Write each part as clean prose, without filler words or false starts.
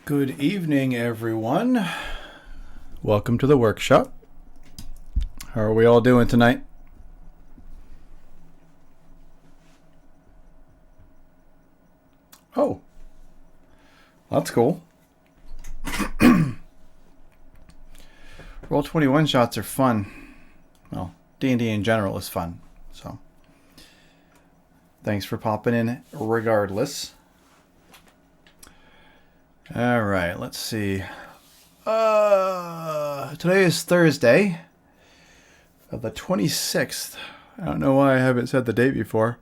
Good evening, everyone. Welcome to the workshop. How are we all doing tonight? Oh, that's cool. Roll 21 shots are fun. Well, D&D in general is fun. So, thanks for popping in regardless. All right, let's see. Today is Thursday, the 26th. I don't know why I haven't said the date before.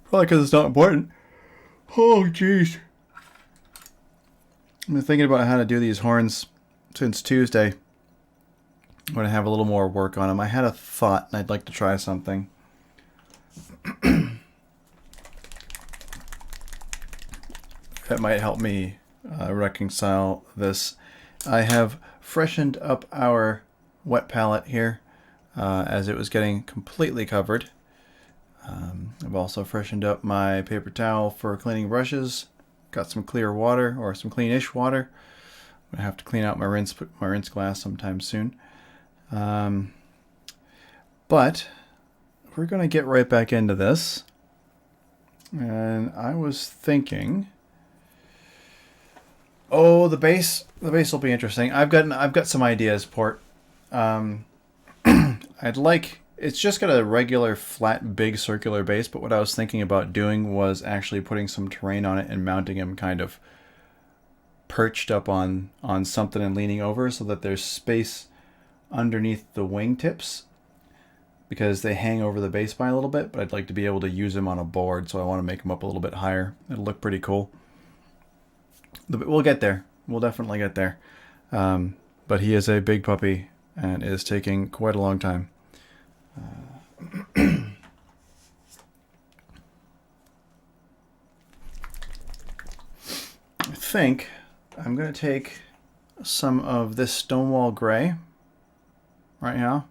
Probably because it's not important. Oh, jeez. I've been thinking about how to do these horns since Tuesday. I'm going to have a little more work on them. I had a thought and I'd like to try something. That might help me reconcile this. I have freshened up our wet palette here as it was getting completely covered. I've also freshened up my paper towel for cleaning brushes. Got some clear water, or some cleanish water. I'm going to have to clean out my rinse glass sometime soon. But we're going to get right back into this. And I was thinking, the base will be interesting. I've got some ideas, Port. It's just got a regular flat big circular base, but what I was thinking about doing was actually putting some terrain on it and mounting him kind of perched up on something and leaning over so that there's space underneath the wingtips, because they hang over the base by a little bit, but I'd like to be able to use him on a board, so I want to make him up a little bit higher. It'll look pretty cool. We'll get there. We'll definitely get there. But he is a big puppy and is taking quite a long time. I think I'm going to take some of this Stonewall Gray right now.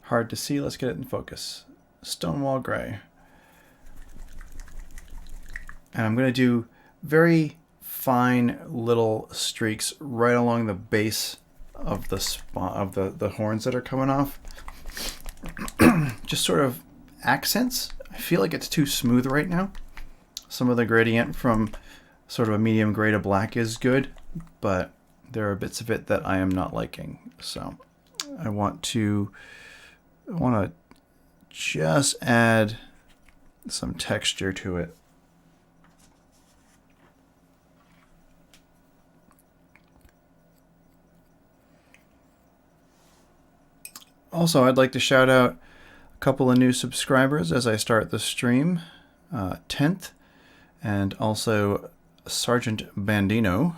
Hard to see. Let's get it in focus. Stonewall Gray. And I'm going to do very fine little streaks right along the base of the horns that are coming off. Just sort of accents. I feel like it's too smooth right now. Some of the gradient from sort of a medium gray to black is good, but there are bits of it that I am not liking. So I want to just add some texture to it. Also, I'd like to shout out a couple of new subscribers as I start the stream. 10th, and also Sergeant Bandino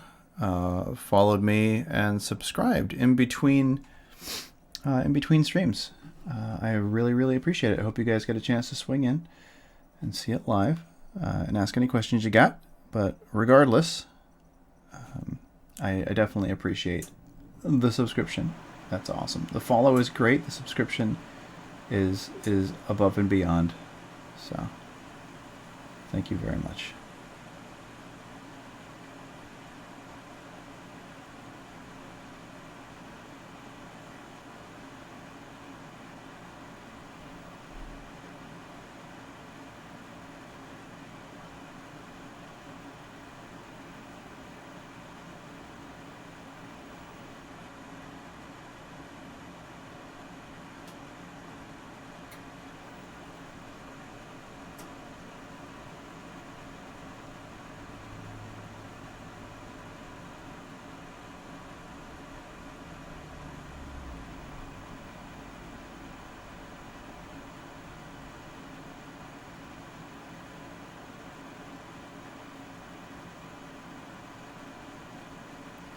followed me and subscribed in between streams. I really, really appreciate it. I hope you guys get a chance to swing in and see it live and ask any questions you got. But regardless, I definitely appreciate the subscription. That's awesome. The follow is great. The subscription is above and beyond. So thank you very much.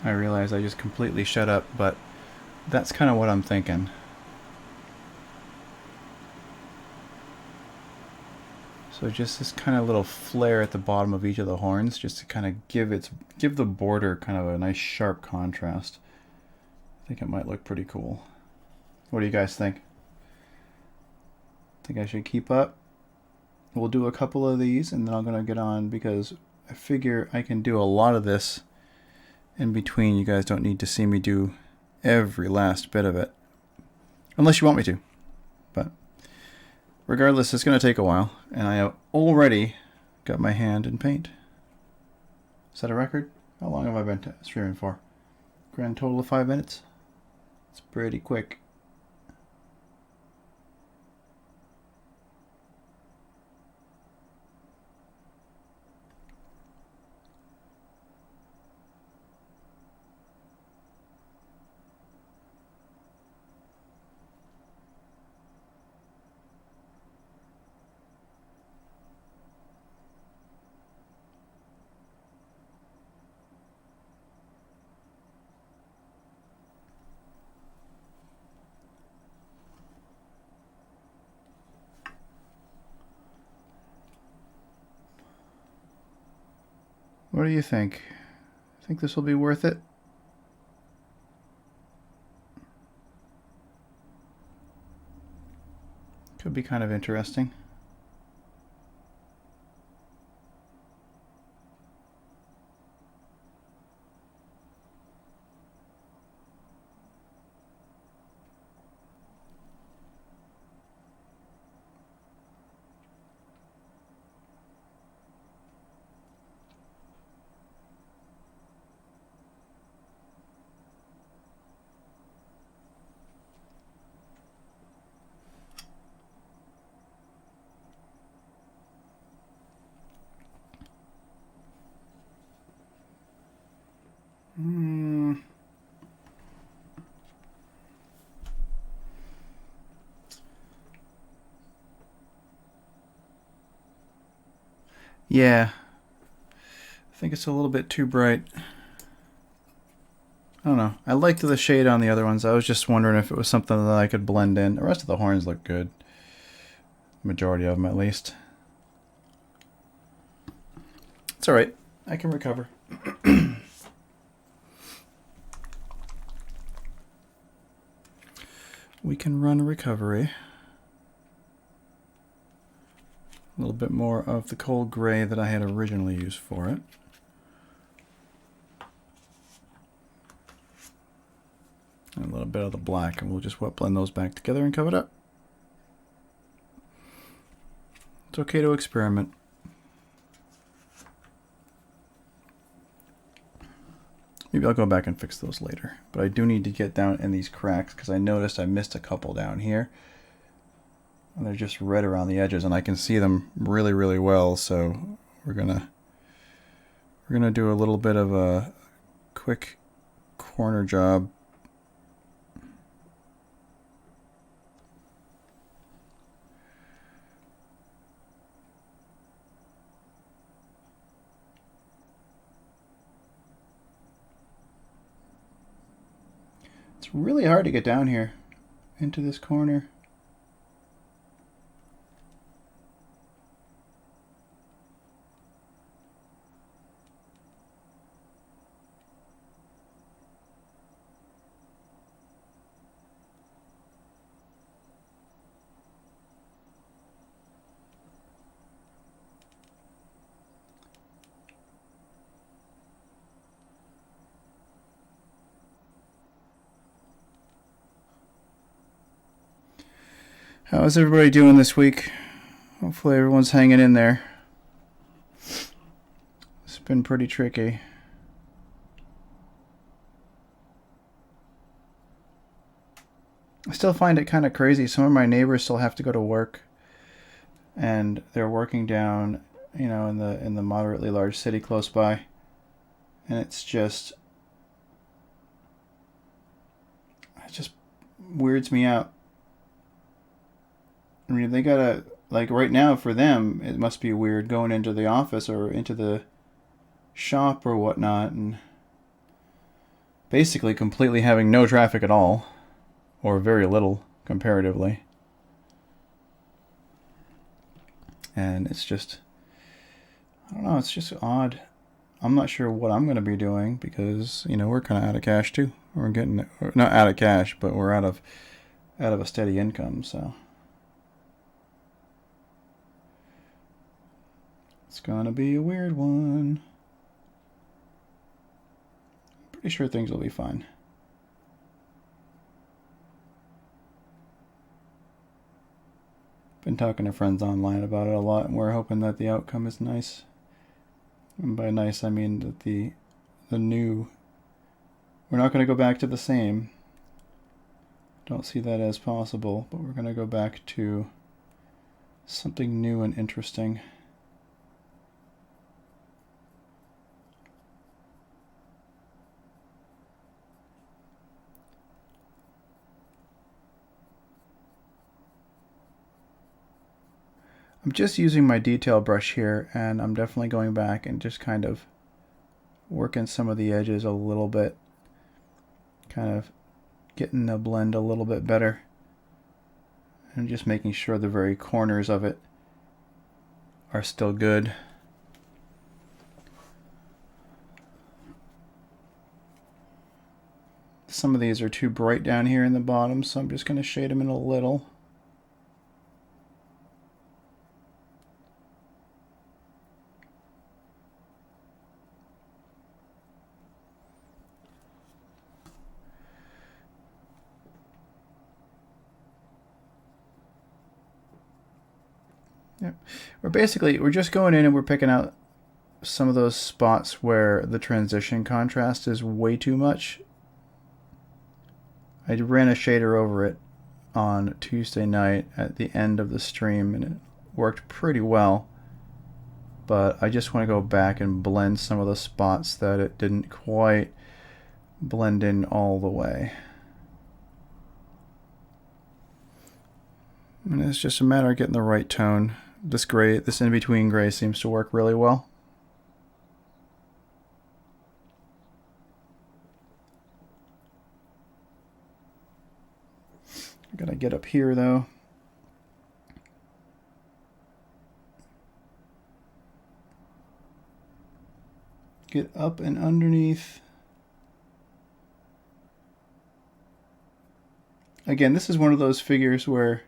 I realize I just completely shut up, but that's kind of what I'm thinking. So just this kind of little flare at the bottom of each of the horns, just to kind of give the border kind of a nice sharp contrast. I think it might look pretty cool. What do you guys think? Think I should keep up? We'll do a couple of these and then I'm going to get on because I figure I can do a lot of this in between. You guys don't need to see me do every last bit of it. Unless you want me to. But regardless, it's going to take a while. And I have already got my hand in paint. Is that a record? How long have I been streaming for? Grand total of 5 minutes? It's pretty quick. What do you think? Think this will be worth it? Could be kind of interesting. Yeah, I think it's a little bit too bright. I don't know. I liked the shade on the other ones. I was just wondering if it was something that I could blend in. The rest of the horns look good. Majority of them, at least. It's alright. I can recover. We can run recovery. A little bit more of the cold gray that I had originally used for it. And a little bit of the black, and we'll just wet blend those back together and cover it up. It's okay to experiment. Maybe I'll go back and fix those later. But I do need to get down in these cracks because I noticed I missed a couple down here. And they're just red around the edges, and I can see them really, really well. So we're gonna do a little bit of a quick corner job. It's really hard to get down here into this corner. How's everybody doing this week? Hopefully everyone's hanging in there. It's been pretty tricky. I still find it kind of crazy. Some of my neighbors still have to go to work, and they're working down, you know, in the moderately large city close by, and it just weirds me out. I mean, they gotta, like, right now for them, it must be weird going into the office or into the shop or whatnot, and basically completely having no traffic at all, or very little comparatively. And it's just, I don't know, it's just odd. I'm not sure what I'm going to be doing because, you know, we're kind of out of cash too. We're getting, not out of cash, but we're out of a steady income, so. It's gonna be a weird one. Pretty sure things will be fine. Been talking to friends online about it a lot, and we're hoping that the outcome is nice. And by nice, I mean that the new... We're not going to go back to the same. Don't see that as possible, but we're going to go back to something new and interesting. I'm just using my detail brush here, and I'm definitely going back and just kind of working some of the edges a little bit. Kind of getting the blend a little bit better. And just making sure the very corners of it are still good. Some of these are too bright down here in the bottom, so I'm just going to shade them in a little. Yep. We're just going in and we're picking out some of those spots where the transition contrast is way too much. I ran a shader over it on Tuesday night at the end of the stream, and it worked pretty well. But I just want to go back and blend some of the spots that it didn't quite blend in all the way. And it's just a matter of getting the right tone. This gray, this in-between gray seems to work really well. I gotta get up here though. Get up and underneath. Again, this is one of those figures where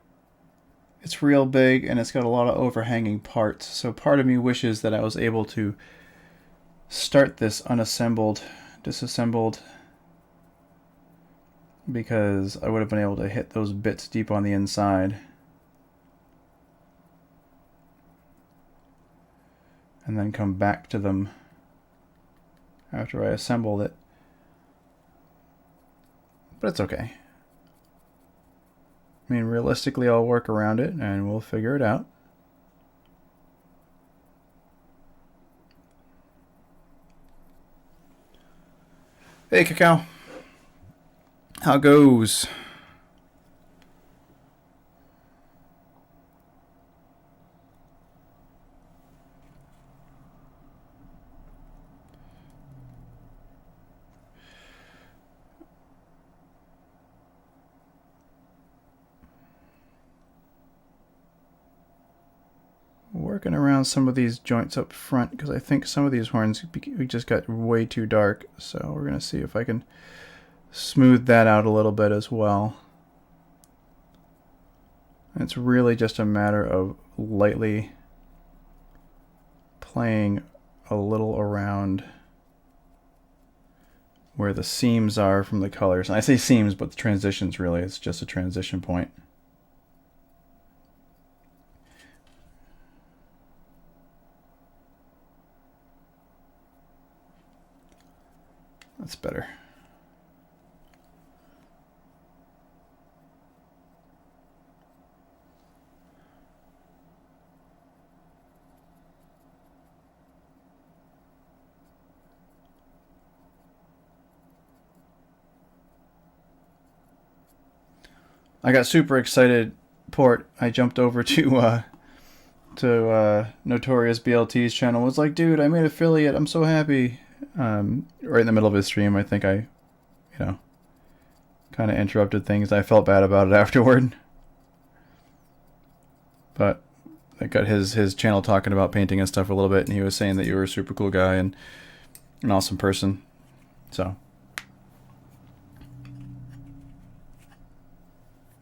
it's real big and it's got a lot of overhanging parts. So part of me wishes that I was able to start this unassembled, disassembled, because I would have been able to hit those bits deep on the inside. And then come back to them after I assembled it. But it's okay. I mean, realistically, I'll work around it and we'll figure it out. Hey, Cacao. How goes? Working around some of these joints up front because I think some of these horns we just got way too dark, so we're gonna see if I can smooth that out a little bit as well. And it's really just a matter of lightly playing a little around where the seams are from the colors. And I say seams, but the transitions really, it's just a transition point. That's better. I got super excited, Port. I jumped over to Notorious BLT's channel. Was like, dude, I made affiliate. I'm so happy. Right in the middle of his stream, I think I, kind of interrupted things. I felt bad about it afterward. But I got his channel talking about painting and stuff a little bit, and he was saying that you were a super cool guy and an awesome person. So,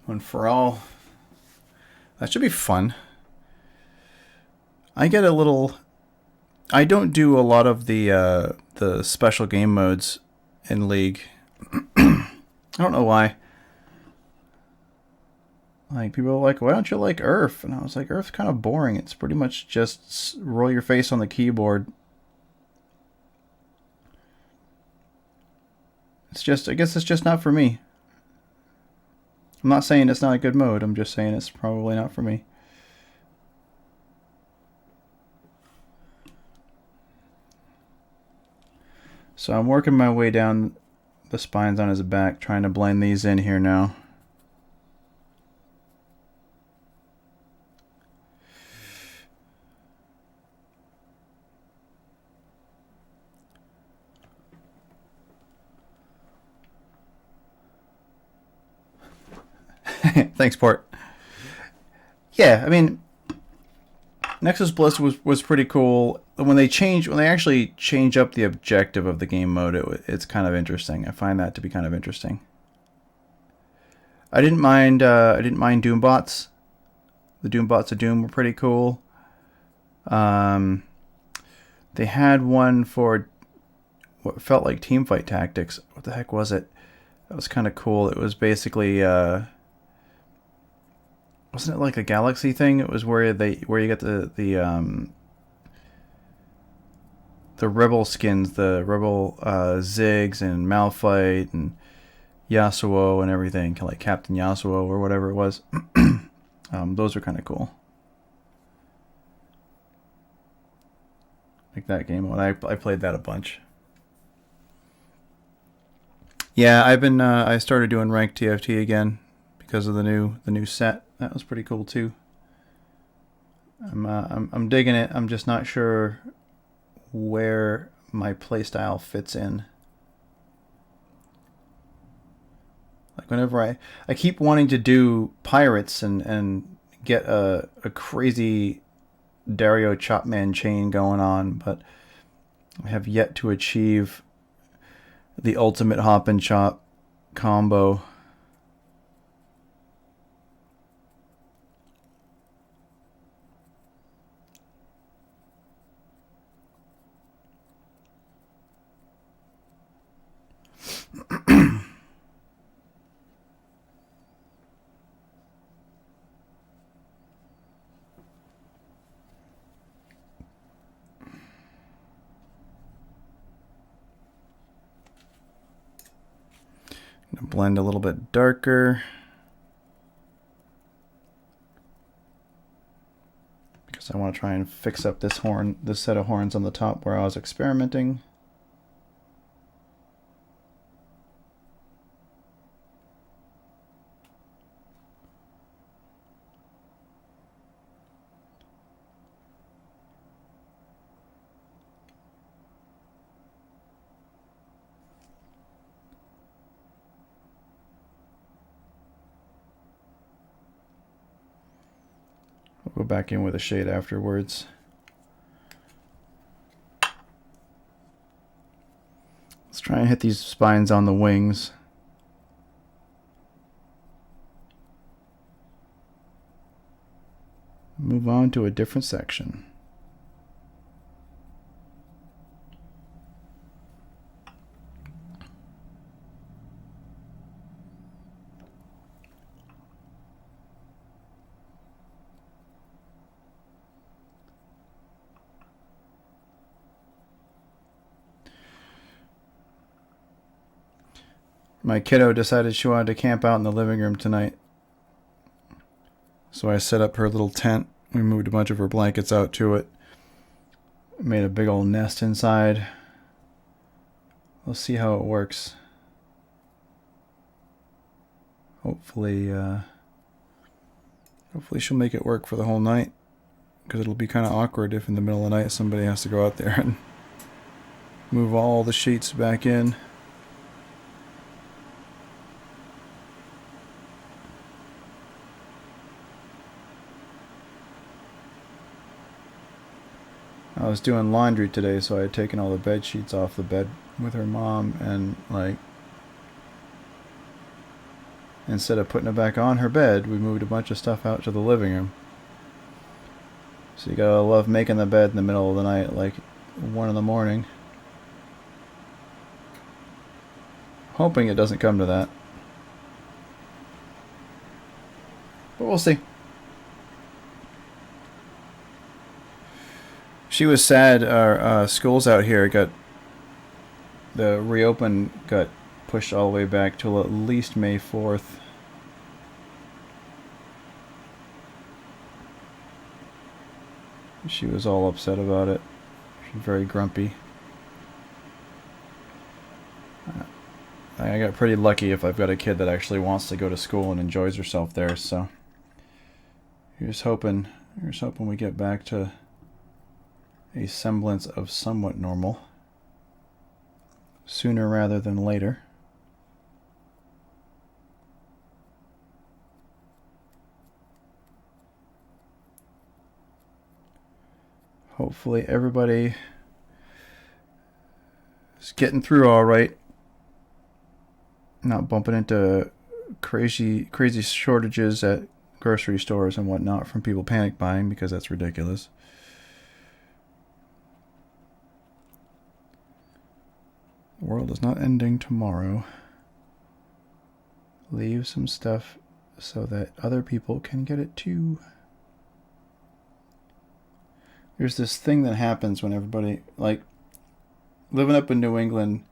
one for all. That should be fun. I get a little I don't do a lot of the special game modes in League. I don't know why. Like, people are like, why don't you like Earth? And I was like, Earth's kind of boring. It's pretty much just roll your face on the keyboard. It's just, I guess it's just not for me. I'm not saying it's not a good mode. I'm just saying it's probably not for me. So I'm working my way down the spines on his back, trying to blend these in here now. Thanks, Port. Yeah, I mean, Nexus Bliss was pretty cool. When they actually change up the objective of the game mode, it's kind of interesting. I find that to be kind of interesting. I didn't mind Doombots. The Doombots of Doom were pretty cool. They had one for what felt like teamfight tactics. What the heck was it? That was kind of cool. It was basically wasn't it like a galaxy thing? It was where you get the rebel skins, the rebel Ziggs and Malphite and Yasuo and everything, like Captain Yasuo or whatever it was. Those are kind of cool. Like that game. I played that a bunch. Yeah, I started doing ranked TFT again because of the new set. That was pretty cool too. I'm digging it. I'm just not sure where my playstyle fits in. Like whenever I keep wanting to do pirates and get a crazy Dario Chopman chain going on, but I have yet to achieve the ultimate hop and chop combo. Blend a little bit darker because I want to try and fix up this set of horns on the top where I was experimenting. Go back in with a shade afterwards. Let's try and hit these spines on the wings. Move on to a different section. My kiddo decided she wanted to camp out in the living room tonight. So I set up her little tent. We moved a bunch of her blankets out to it. Made a big old nest inside. We'll see how it works. Hopefully she'll make it work for the whole night. Because it'll be kind of awkward if in the middle of the night somebody has to go out there and move all the sheets back in. I was doing laundry today, so I had taken all the bed sheets off the bed with her mom, and like instead of putting it back on her bed, we moved a bunch of stuff out to the living room. So you gotta love making the bed in the middle of the night. Like 1 in the morning. Hoping it doesn't come to that. But we'll see. She was sad. Our schools out here the reopen got pushed all the way back till at least May 4th. She was all upset about it. She's very grumpy. I got pretty lucky if I've got a kid that actually wants to go to school and enjoys herself there. So here's hoping we get back to a semblance of somewhat normal sooner rather than later. Hopefully everybody is getting through all right. Not bumping into crazy shortages at grocery stores and whatnot from people panic buying, because that's ridiculous. The world is not ending tomorrow. Leave some stuff so that other people can get it too. There's this thing that happens when everybody, like, living up in New England,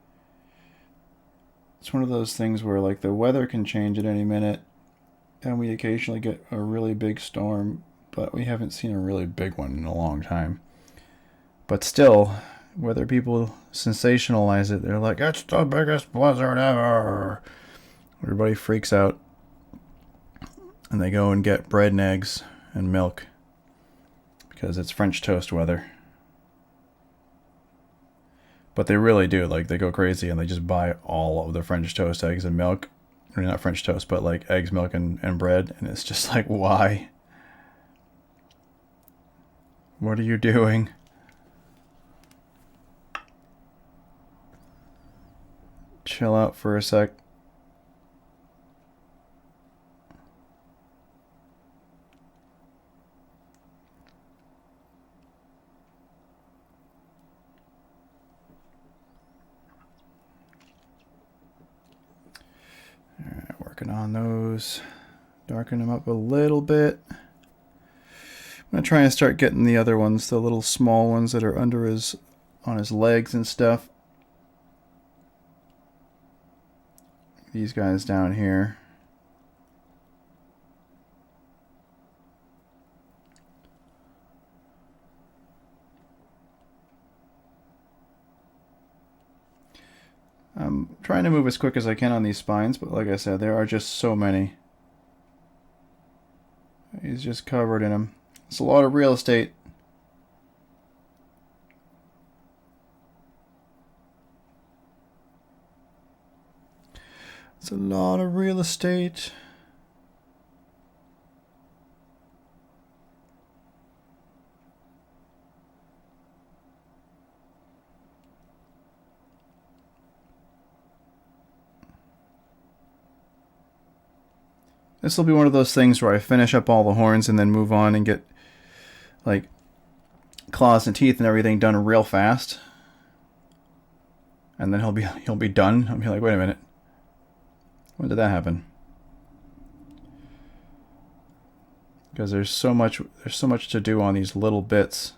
it's one of those things where, like, the weather can change at any minute, and we occasionally get a really big storm, but we haven't seen a really big one in a long time. But still, whether people sensationalize it, they're like, it's the biggest blizzard ever. Everybody freaks out, and they go and get bread and eggs and milk because it's French toast weather. But they really do, like, they go crazy and they just buy all of the French toast, eggs, and milk. Or not French toast, but like eggs, milk, and bread. And it's just like, why? What are you doing? Chill out for a sec. Alright, working on those. Darken them up a little bit. I'm going to try and start getting the other ones, the little small ones that are on his legs and stuff. These guys down here. I'm trying to move as quick as I can on these spines, but like I said, there are just so many. He's just covered in them. It's a lot of real estate. It's a lot of real estate. This will be one of those things where I finish up all the horns and then move on and get, like, claws and teeth and everything done real fast. And then he'll be done. I'll be like, wait a minute. When did that happen? Because there's so much to do on these little bits.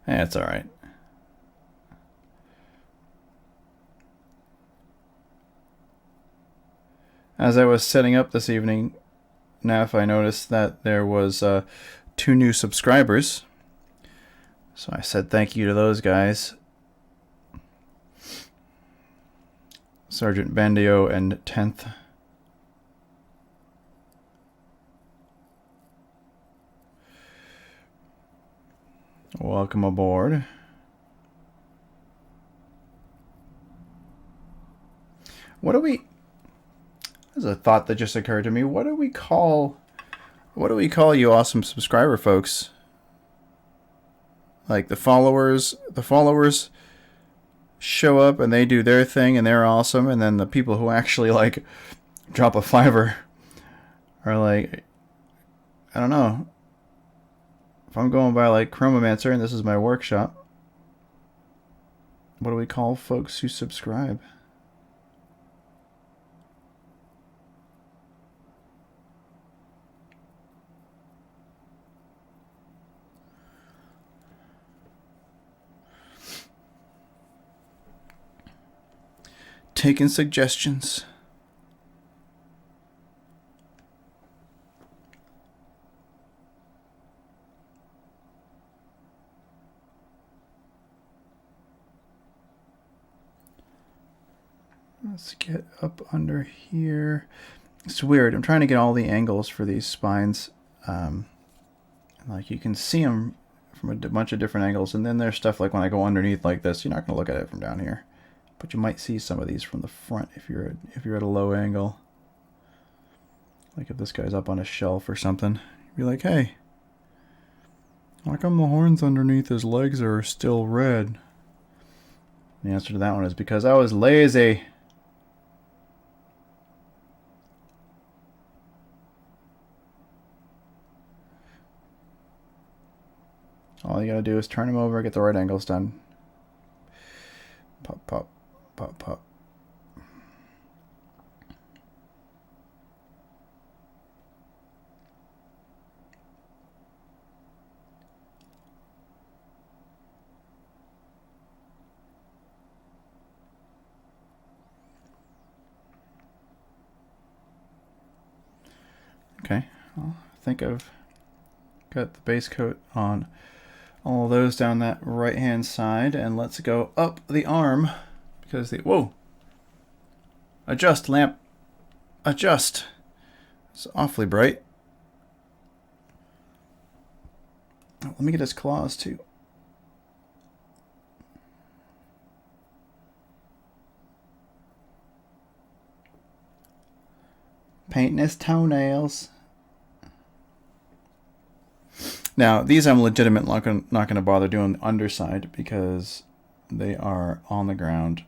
It's all right. As I was setting up this evening, Naf, I noticed that there was 2 new subscribers. So I said thank you to those guys. Sergeant Bandio and 10th. Welcome aboard. There's a thought that just occurred to me. What do we call you awesome subscriber folks? Like the followers show up and they do their thing and they're awesome, and then the people who actually like drop a $5 are like, I don't know. If I'm going by like Chromomancer and this is my workshop, what do we call folks who subscribe? Taking suggestions. Let's get up under here. It's weird. I'm trying to get all the angles for these spines. Like you can see them from a bunch of different angles, and then there's stuff like when I go underneath like this, you're not going to look at it from down here, but you might see some of these from the front if you're at a low angle. Like if this guy's up on a shelf or something, you'd be like, hey, how come the horns underneath his legs are still red? The answer to that one is because I was lazy. All you gotta do is turn them over, get the right angles done. Pop, pop, pop, pop. Okay, well, I think I've got the base coat on all those down that right hand side, and let's go up the arm because the whoa, adjust lamp, adjust. It's awfully bright. Oh, let me get his claws too. Painting his toenails. Now, these I'm legitimate not going to bother doing the underside because they are on the ground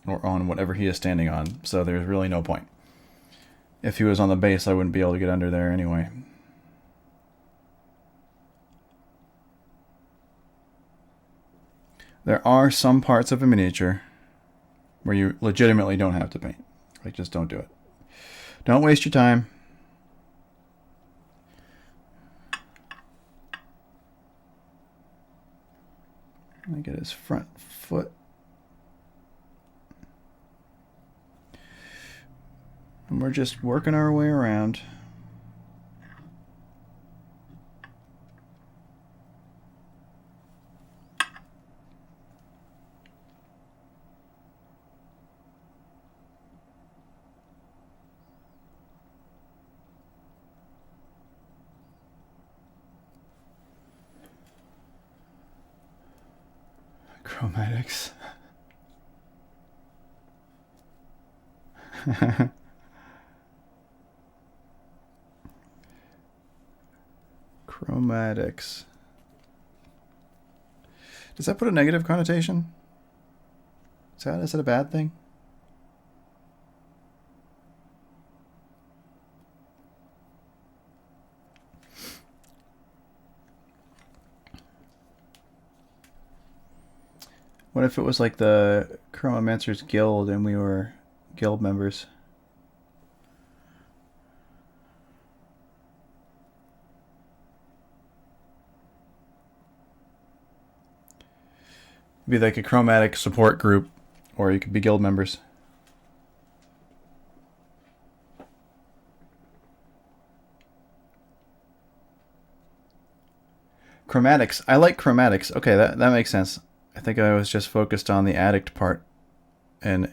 or on whatever he is standing on, so there's really no point. If he was on the base, I wouldn't be able to get under there anyway. There are some parts of a miniature where you legitimately don't have to paint. Like, just don't do it. Don't waste your time. Let me get his front foot. And we're just working our way around. Chromatics. Chromatics. Does that put a negative connotation? Is that a bad thing? What if it was like the Chromomancer's Guild and we were guild members? It'd be like a chromatic support group, or you could be guild members. Chromatics. I like chromatics. Okay, that makes sense. I think I was just focused on the addict part and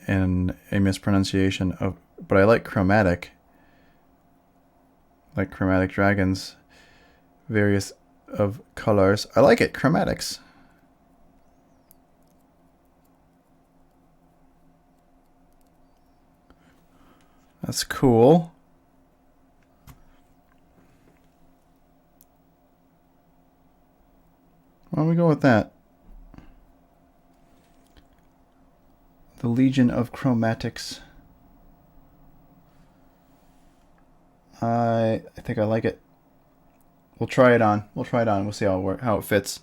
a mispronunciation of, but I like chromatic. Like chromatic dragons, various of colors. I like it. Chromatics. That's cool. Why don't we go with that? The Legion of Chromatics. I think I like it. We'll try it on. We'll see how it fits.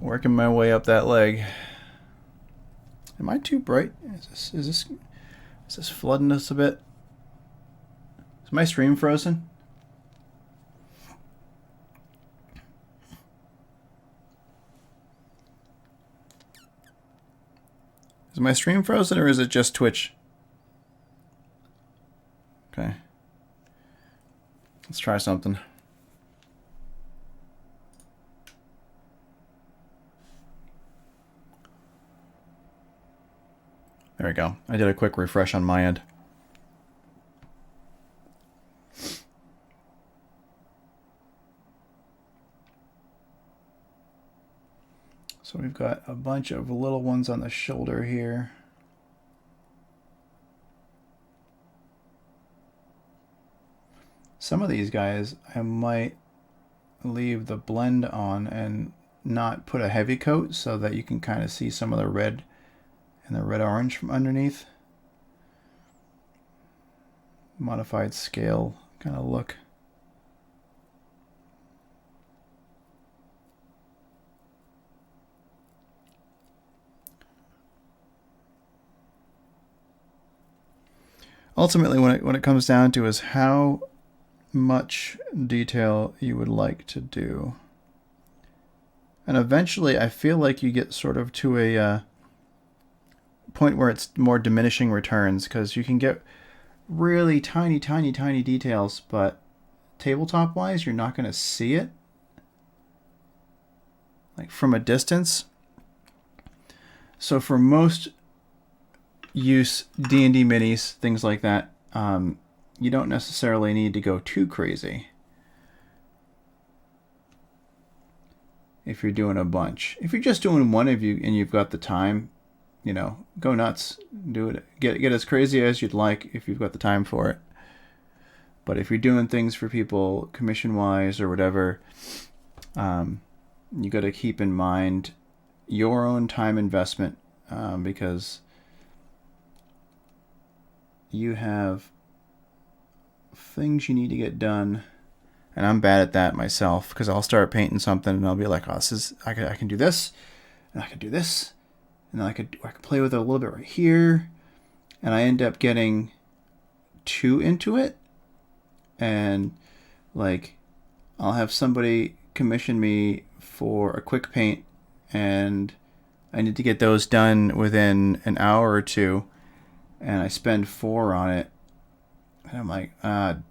Working my way up that leg. Am I too bright? Is this flooding us a bit? Is my stream frozen? Is my stream frozen or is it just Twitch? Okay. Let's try something. There we go. I did a quick refresh on my end. So we've got a bunch of little ones on the shoulder here. Some of these guys I might leave the blend on and not put a heavy coat so that you can kind of see some of the red and the red-orange from underneath. Modified scale kind of look. Ultimately, when it comes down to is how much detail you would like to do. And eventually, I feel like you get sort of to a point where it's more diminishing returns, because you can get really tiny details, but tabletop wise you're not going to see it like from a distance. So for most use D&D minis, things like that, you don't necessarily need to go too crazy if you're doing a bunch. If you're just doing one of you and you've got the time, you know, go nuts, do it, get as crazy as you'd like if you've got the time for it. But if you're doing things for people commission wise or whatever, you got to keep in mind your own time investment, because you have things you need to get done. And I'm bad at that myself, because I'll start painting something and I'll be like, oh, I can do this, and I can do this, and then I could play with it a little bit right here, and I end up getting too into it, and like I'll have somebody commission me for a quick paint, and I need to get those done within an hour or two, and I spend 4 on it, and I'm like,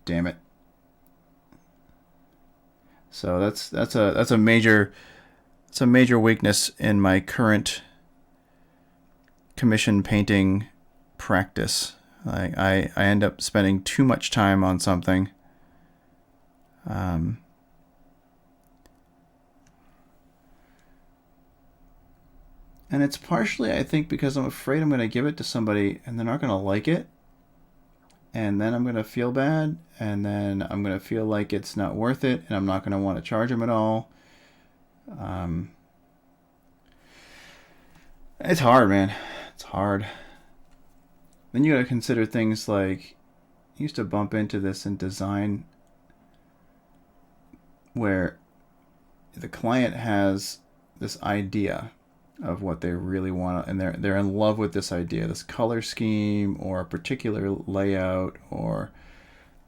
damn it. So that's a major weakness in my current commission painting practice. I end up spending too much time on something. And it's partially, I think, because I'm afraid I'm going to give it to somebody and they're not going to like it. And then I'm going to feel bad. And then I'm going to feel like it's not worth it. And I'm not going to want to charge them at all. It's hard, man. It's hard. Then you got to consider things like, I used to bump into this in design where the client has this idea of what they really want, and they're in love with this idea, this color scheme or a particular layout or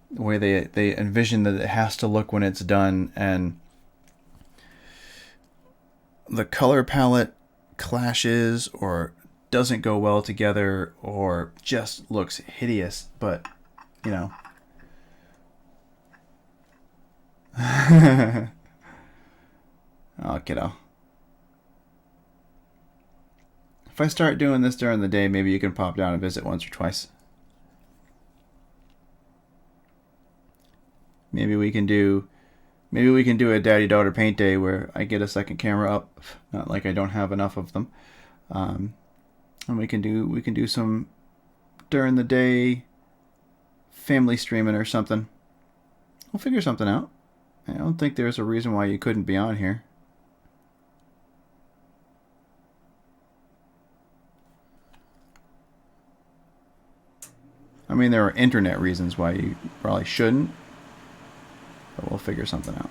the way they envision that it has to look when it's done, and the color palette clashes or doesn't go well together or just looks hideous. But you know, oh, kiddo. If I start doing this during the day, maybe you can pop down and visit once or twice. Maybe we can do a daddy-daughter paint day where I get a second camera up. Not like I don't have enough of them. And we can do some during the day family streaming or something. We'll figure something out. I don't think there's a reason why you couldn't be on here. I mean, there are internet reasons why you probably shouldn't, but we'll figure something out.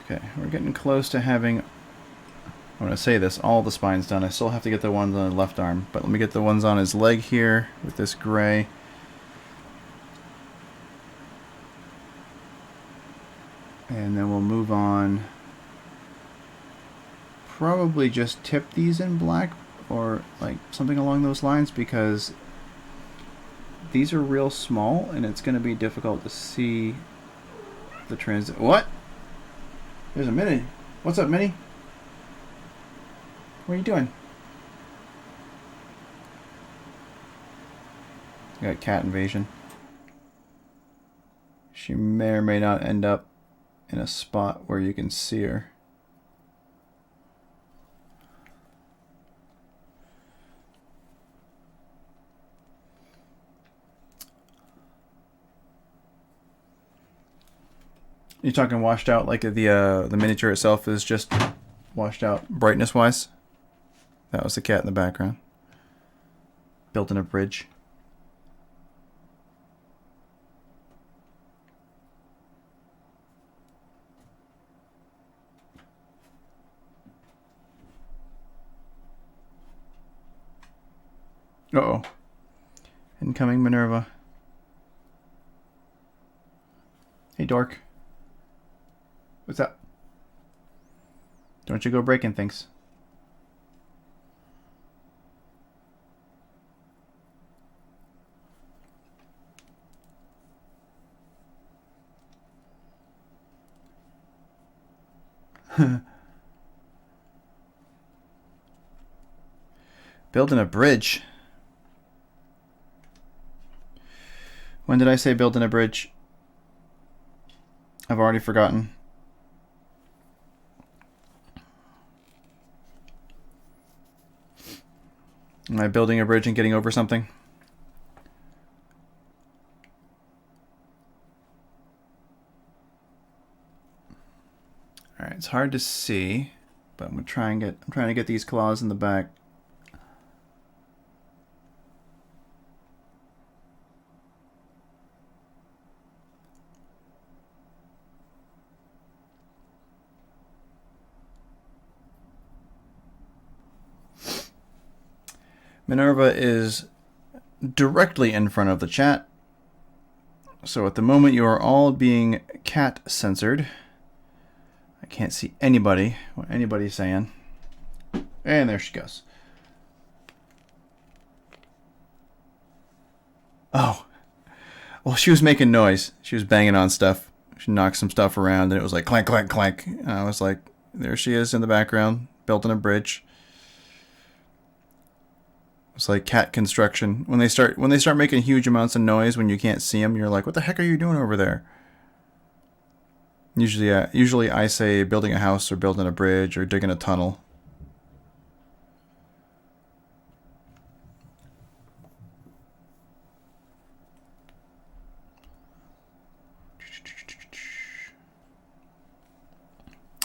Okay, we're getting close to having, I'm going to say this, all the spines done. I still have to get the ones on the left arm, but let me get the ones on his leg here with this gray. And then we'll move on. Probably just tip these in black or like something along those lines, because these are real small and it's going to be difficult to see the transit. What? There's a Minnie. What's up, Minnie? What are you doing? You got cat invasion. She may or may not end up in a spot where you can see her. You talking washed out, like the miniature itself is just washed out brightness wise? That was the cat in the background. Built in a bridge. Uh-oh. Incoming Minerva. Hey, dork. What's up? Don't you go breaking things. Building a bridge. When did I say building a bridge? I've already forgotten. Am I building a bridge and getting over something? All right, it's hard to see, but I'm trying to get these claws in the back. Minerva is directly in front of the chat. So at the moment you are all being cat censored. I can't see anybody, what anybody's saying. And there she goes. Oh. Well, she was making noise. She was banging on stuff. She knocked some stuff around and it was like clank, clank, clank. And I was like, there she is in the background, building a bridge. It's like cat construction. When they start making huge amounts of noise when you can't see them, you're like, what the heck are you doing over there? Usually I say building a house or building a bridge or digging a tunnel.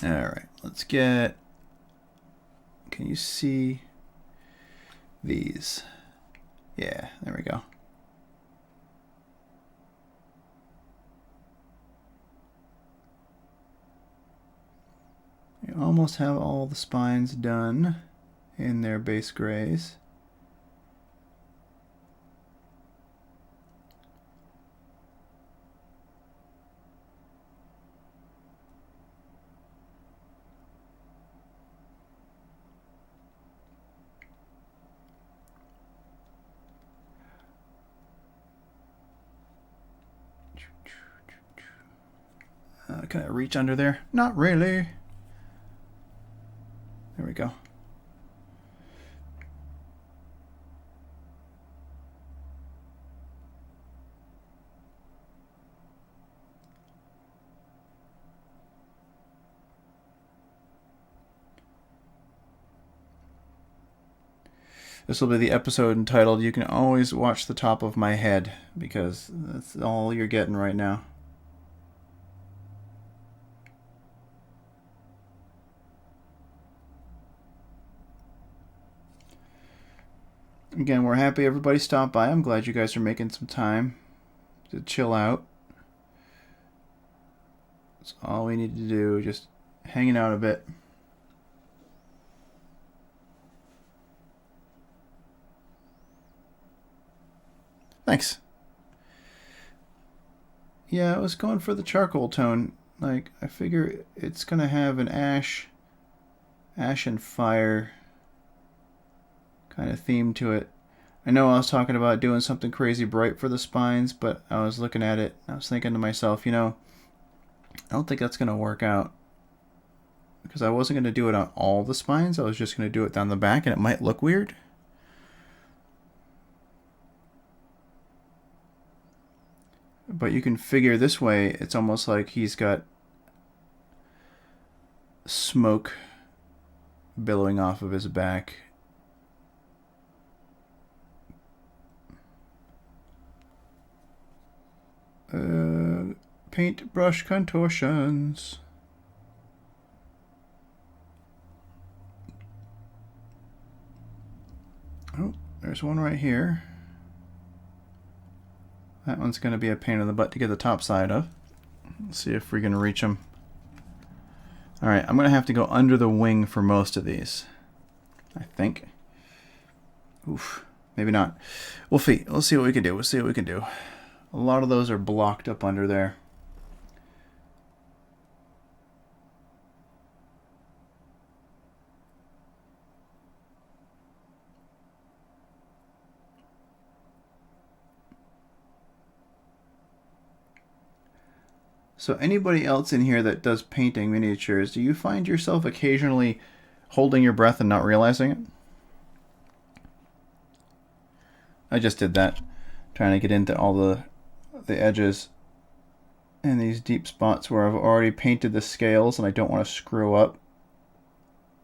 All right, let's get, can you see these? Yeah, there we go. You almost have all the spines done in their base grays. Can I reach under there? Not really. There we go. This will be the episode entitled "You Can Always Watch the Top of My Head," because that's all you're getting right now. Again, we're happy everybody stopped by. I'm glad you guys are making some time to chill out. That's all we need to do, just hanging out a bit. Thanks. Yeah, I was going for the charcoal tone. Like, I figure it's gonna have an ash and fire kind of theme to it. I know I was talking about doing something crazy bright for the spines, but I was looking at it, I was thinking to myself, you know, I don't think that's gonna work out. Because I wasn't gonna do it on all the spines, I was just gonna do it down the back, and it might look weird. But you can figure this way, it's almost like he's got smoke billowing off of his back. Paintbrush contortions. Oh, there's one right here. That one's going to be a pain in the butt to get the top side of. Let's see if we can reach them. Alright, I'm going to have to go under the wing for most of these, I think. Oof, maybe not. We'll see what we can do. We'll see what we can do. A lot of those are blocked up under there. So anybody else in here that does painting miniatures, do you find yourself occasionally holding your breath and not realizing it? I just did that, trying to get into all the edges and these deep spots where I've already painted the scales and I don't want to screw up.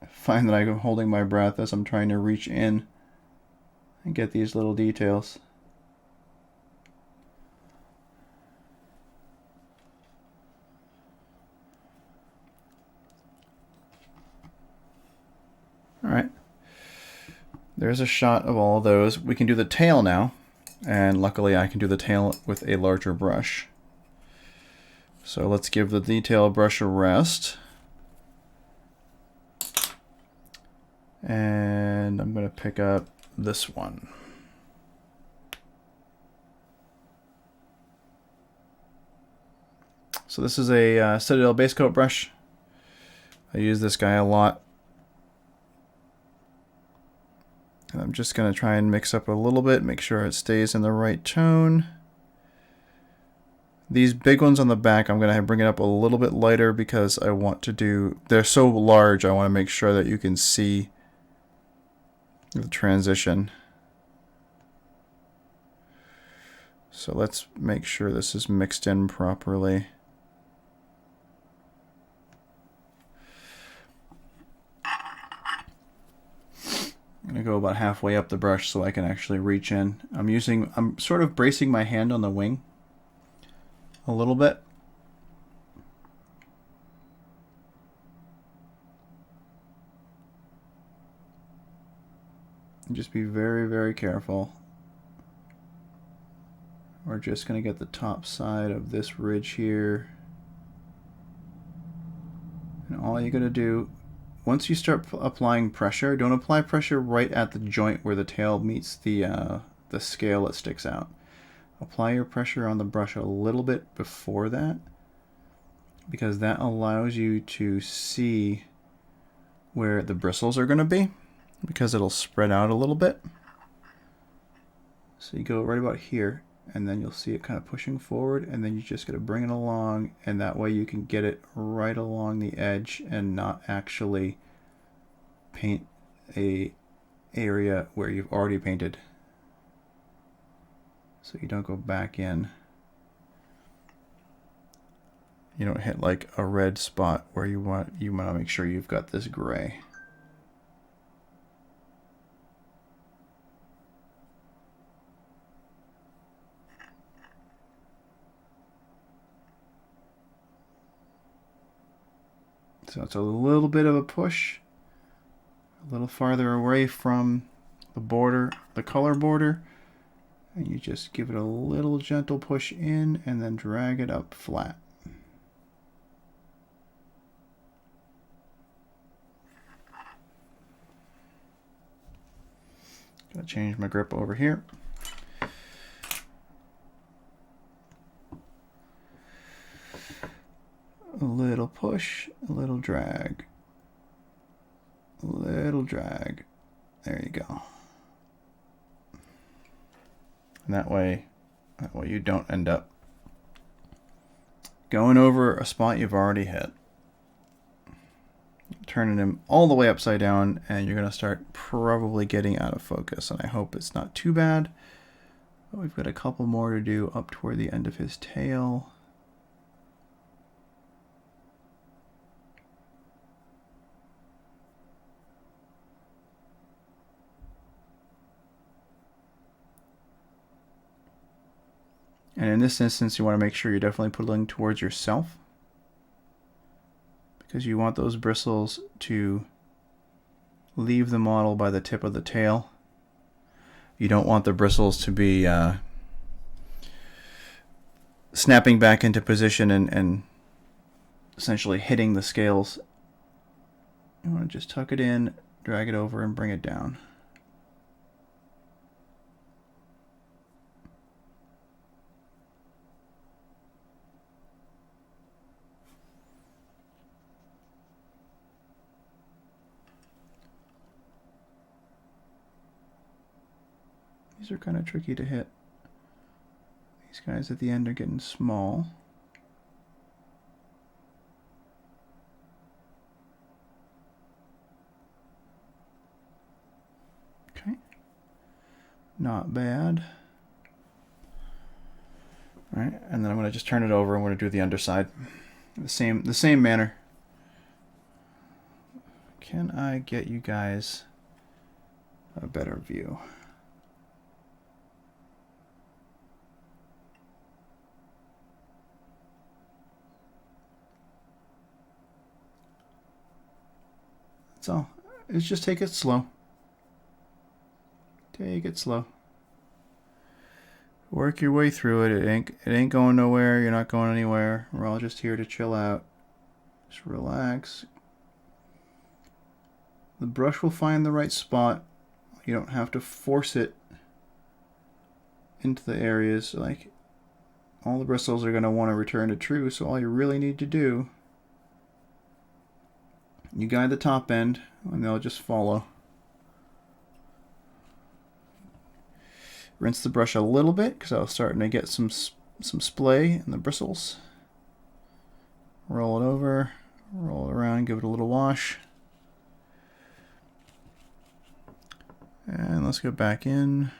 I find that I'm holding my breath as I'm trying to reach in and get these little details. Alright, there's a shot of all of those. We can do the tail now, and luckily I can do the tail with a larger brush. So let's give the detail brush a rest. And I'm going to pick up this one. So this is a Citadel base coat brush. I use this guy a lot. And I'm just going to try and mix up a little bit, make sure it stays in the right tone. These big ones on the back, I'm going to bring it up a little bit lighter because I want to do, they're so large, I want to make sure that you can see the transition. So let's make sure this is mixed in properly. I'm going to go about halfway up the brush so I can actually reach in. I'm sort of bracing my hand on the wing a little bit. And just be very, very careful. We're just going to get the top side of this ridge here. And all you're going to do, once you start applying pressure, don't apply pressure right at the joint where the tail meets the scale that sticks out. Apply your pressure on the brush a little bit before that, because that allows you to see where the bristles are going to be, because it'll spread out a little bit. So you go right about here, and then you'll see it kind of pushing forward, and then you just got to bring it along, and that way you can get it right along the edge and not actually paint a area where you've already painted, so you don't go back in. You don't hit like a red spot where you want to make sure you've got this gray. So it's a little bit of a push, a little farther away from the border, the color border, and you just give it a little gentle push in and then drag it up flat. Gonna change my grip over here. A little push, a little drag, a little drag. There you go. And that way you don't end up going over a spot you've already hit. Turning him all the way upside down, and you're going to start probably getting out of focus. And I hope it's not too bad. But we've got a couple more to do up toward the end of his tail. And in this instance, you want to make sure you're definitely pulling towards yourself, because you want those bristles to leave the model by the tip of the tail. You don't want the bristles to be snapping back into position and essentially hitting the scales. You want to just tuck it in, drag it over, and bring it down. These are kind of tricky to hit. These guys at the end are getting small. Okay. Not bad. All right, and then I'm going to just turn it over. I'm going to do the underside. The same manner. Can I get you guys a better view? So it's just take it slow. Take it slow. Work your way through it. It ain't going nowhere. You're not going anywhere. We're all just here to chill out. Just relax. The brush will find the right spot. You don't have to force it into the areas. Like, all the bristles are going to want to return to true, so all you really need to do, you guide the top end, and they'll just follow. Rinse the brush a little bit, because I was starting to get some splay in the bristles. Roll it over, roll it around, give it a little wash. And let's go back in.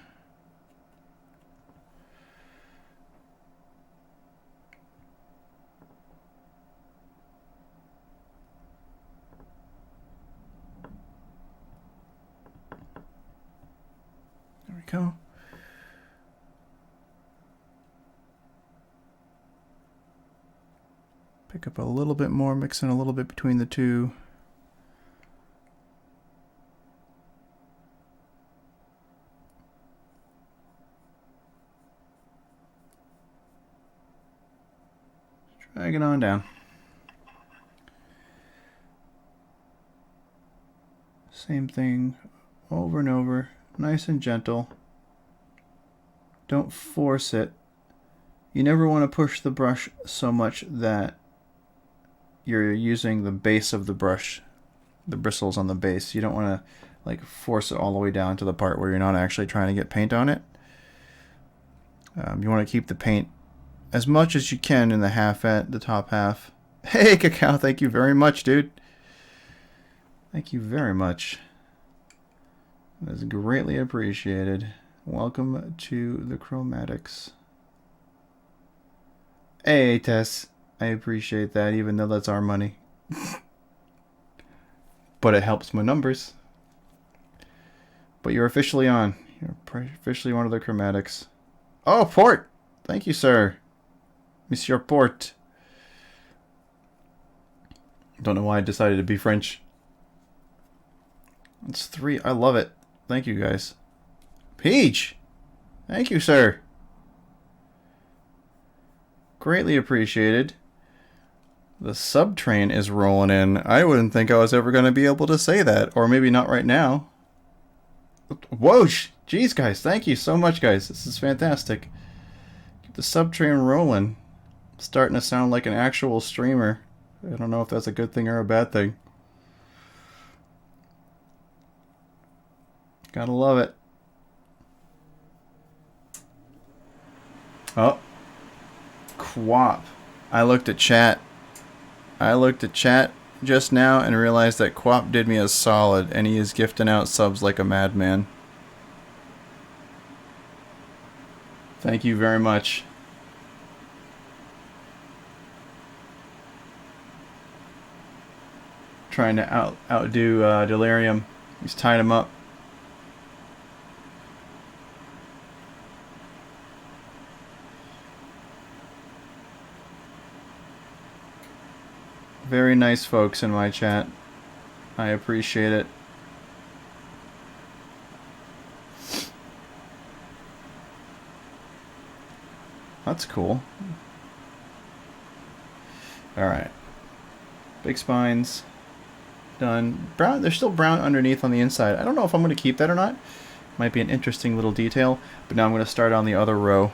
There we go. Pick up a little bit more, mix in a little bit between the two. Drag it on down. Same thing over and over, nice and gentle. Don't force it. You never want to push the brush so much that you're using the base of the brush, the bristles on the base. You don't want to like force it all the way down to the part where you're not actually trying to get paint on it. You want to keep the paint as much as you can in the top half. Hey, Cacao, thank you very much, dude. Thank you very much. That's greatly appreciated. Welcome to the Chromatics. Hey, Tess. I appreciate that, even though that's our money. But it helps my numbers. But you're officially on. You're officially one of the Chromatics. Oh, Port! Thank you, sir. Monsieur Port. Don't know why I decided to be French. It's 3. I love it. Thank you, guys. Peach! Thank you, sir. Greatly appreciated. The subtrain is rolling in. I wouldn't think I was ever going to be able to say that. Or maybe not right now. Whoosh! Jeez, guys. Thank you so much, guys. This is fantastic. Keep the subtrain rolling. Starting to sound like an actual streamer. I don't know if that's a good thing or a bad thing. Gotta love it. Oh. Quap. I looked at chat just now and realized that Quap did me a solid and he is gifting out subs like a madman. Thank you very much. Trying to outdo Delirium. He's tied him up. Very nice folks in my chat. I appreciate it. That's cool. Alright. Big spines. Done. Brown. They're still brown underneath on the inside. I don't know if I'm going to keep that or not. Might be an interesting little detail. But now I'm going to start on the other row.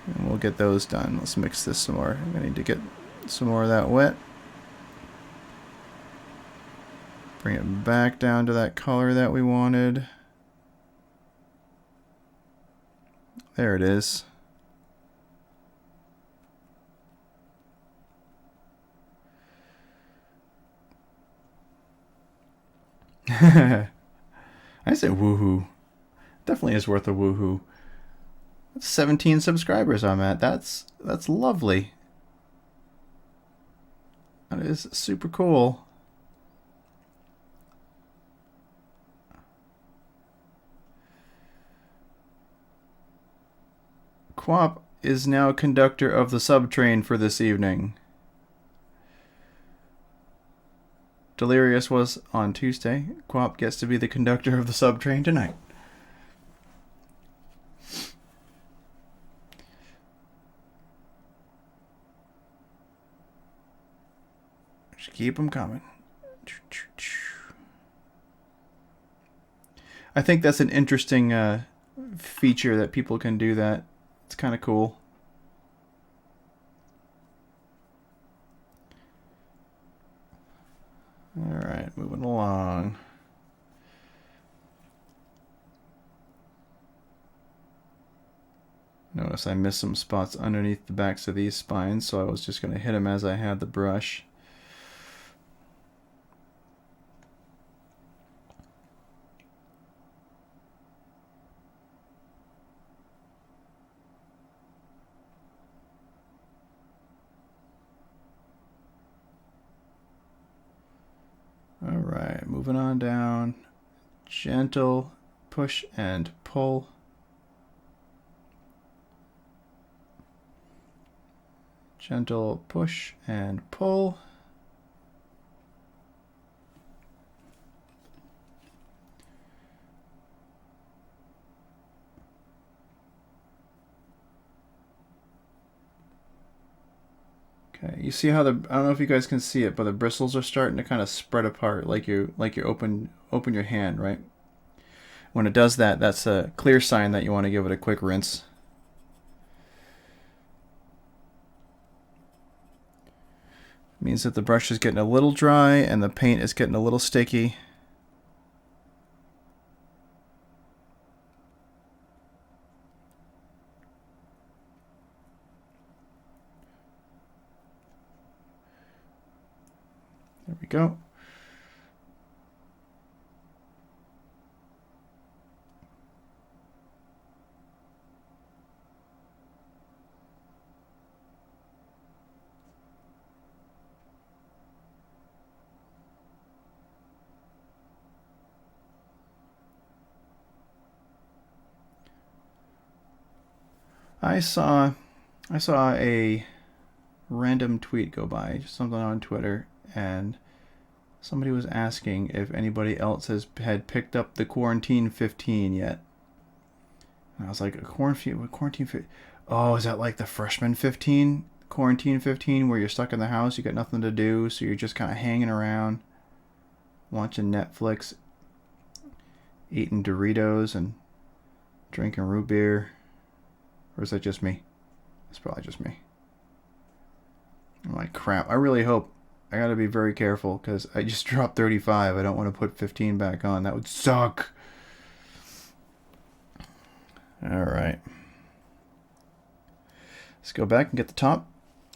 And we'll get those done. Let's mix this some more. I'm going to need to get some more of that wet. Bring it back down to that color that we wanted. There it is. I said woohoo. Definitely is worth a woohoo. That's 17 subscribers I'm at. That's lovely. That is super cool. Quap is now conductor of the subtrain for this evening. Delirious was on Tuesday. Quap gets to be the conductor of the subtrain tonight. Just keep them coming. I think that's an interesting feature that people can do that. It's kind of cool. Alright, moving along. Notice I missed some spots underneath the backs of these spines, so I was just going to hit them as I had the brush. Alright, moving on down. Gentle push and pull. Gentle push and pull. Okay, you see how I don't know if you guys can see it, but the bristles are starting to kind of spread apart, like you open your hand, right? When it does that, that's a clear sign that you want to give it a quick rinse. It means that the brush is getting a little dry and the paint is getting a little sticky. There we go. I saw a random tweet go by, just something on Twitter, and somebody was asking if anybody else had picked up the Quarantine 15 yet. And I was like, a quarantine 15? Oh, is that like the freshman 15? Quarantine 15, where you're stuck in the house, you got nothing to do, so you're just kind of hanging around, watching Netflix, eating Doritos, and drinking root beer. Or is that just me? It's probably just me. I'm like, crap. I really hope. I gotta be very careful because I just dropped 35. I don't want to put 15 back on. That would suck. Alright. Let's go back and get the top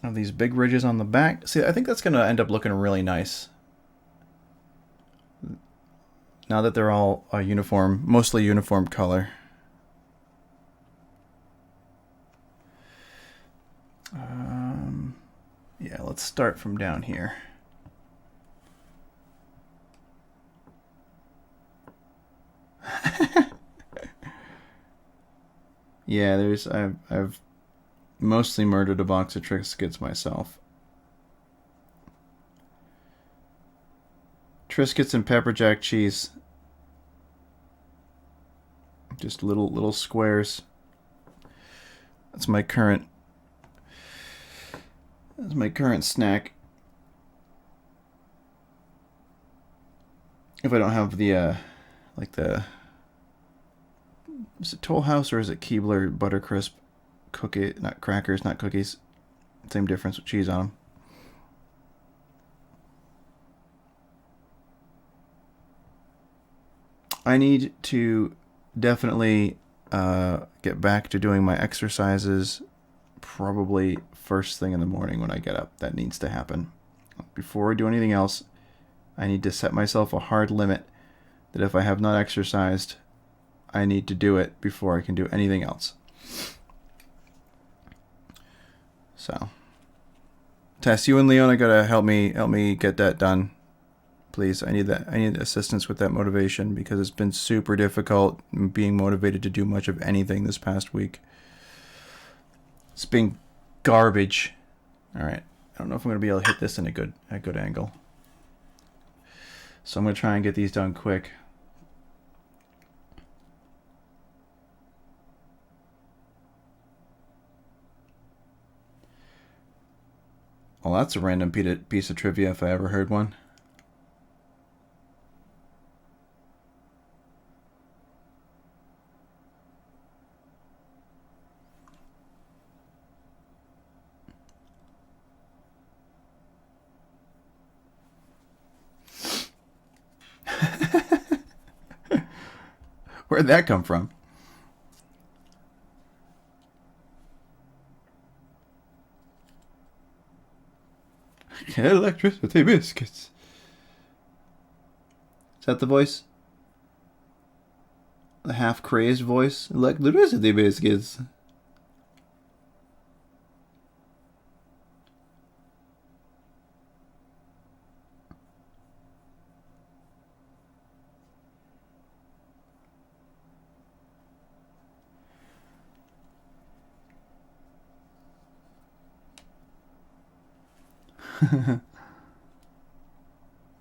of these big ridges on the back. See, I think that's going to end up looking really nice. Now that they're all uniform, mostly uniform color. Yeah, let's start from down here. Yeah, I've mostly murdered a box of Triscuits myself. Triscuits and pepper jack cheese. Just little squares. That's my current snack. If I don't have the like the, is it Toll House or is it Keebler Buttercrisp cookie, not crackers, not cookies. Same difference with cheese on them. I need to definitely get back to doing my exercises probably first thing in the morning when I get up. That needs to happen. Before I do anything else, I need to set myself a hard limit that if I have not exercised, I need to do it before I can do anything else. So, Tess, you and Leona gotta help me get that done. Please, I need that. I need assistance with that motivation because it's been super difficult being motivated to do much of anything this past week. It's been garbage. All right, I don't know if I'm gonna be able to hit this in a good angle. So I'm gonna try and get these done quick. Well, that's a random piece of trivia if I ever heard one. Where'd that come from? Electricity biscuits. Is that the voice? The half crazed voice? Electricity biscuits.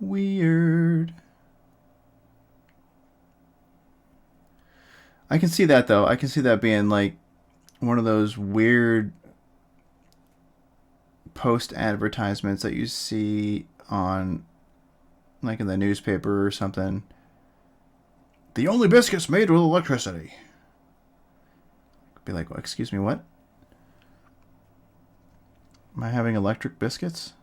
Weird. I can see that though. I can see that being like one of those weird post advertisements that you see on like in the newspaper or something. The only biscuits made with electricity. Be like, well, excuse me, what? Am I having electric biscuits?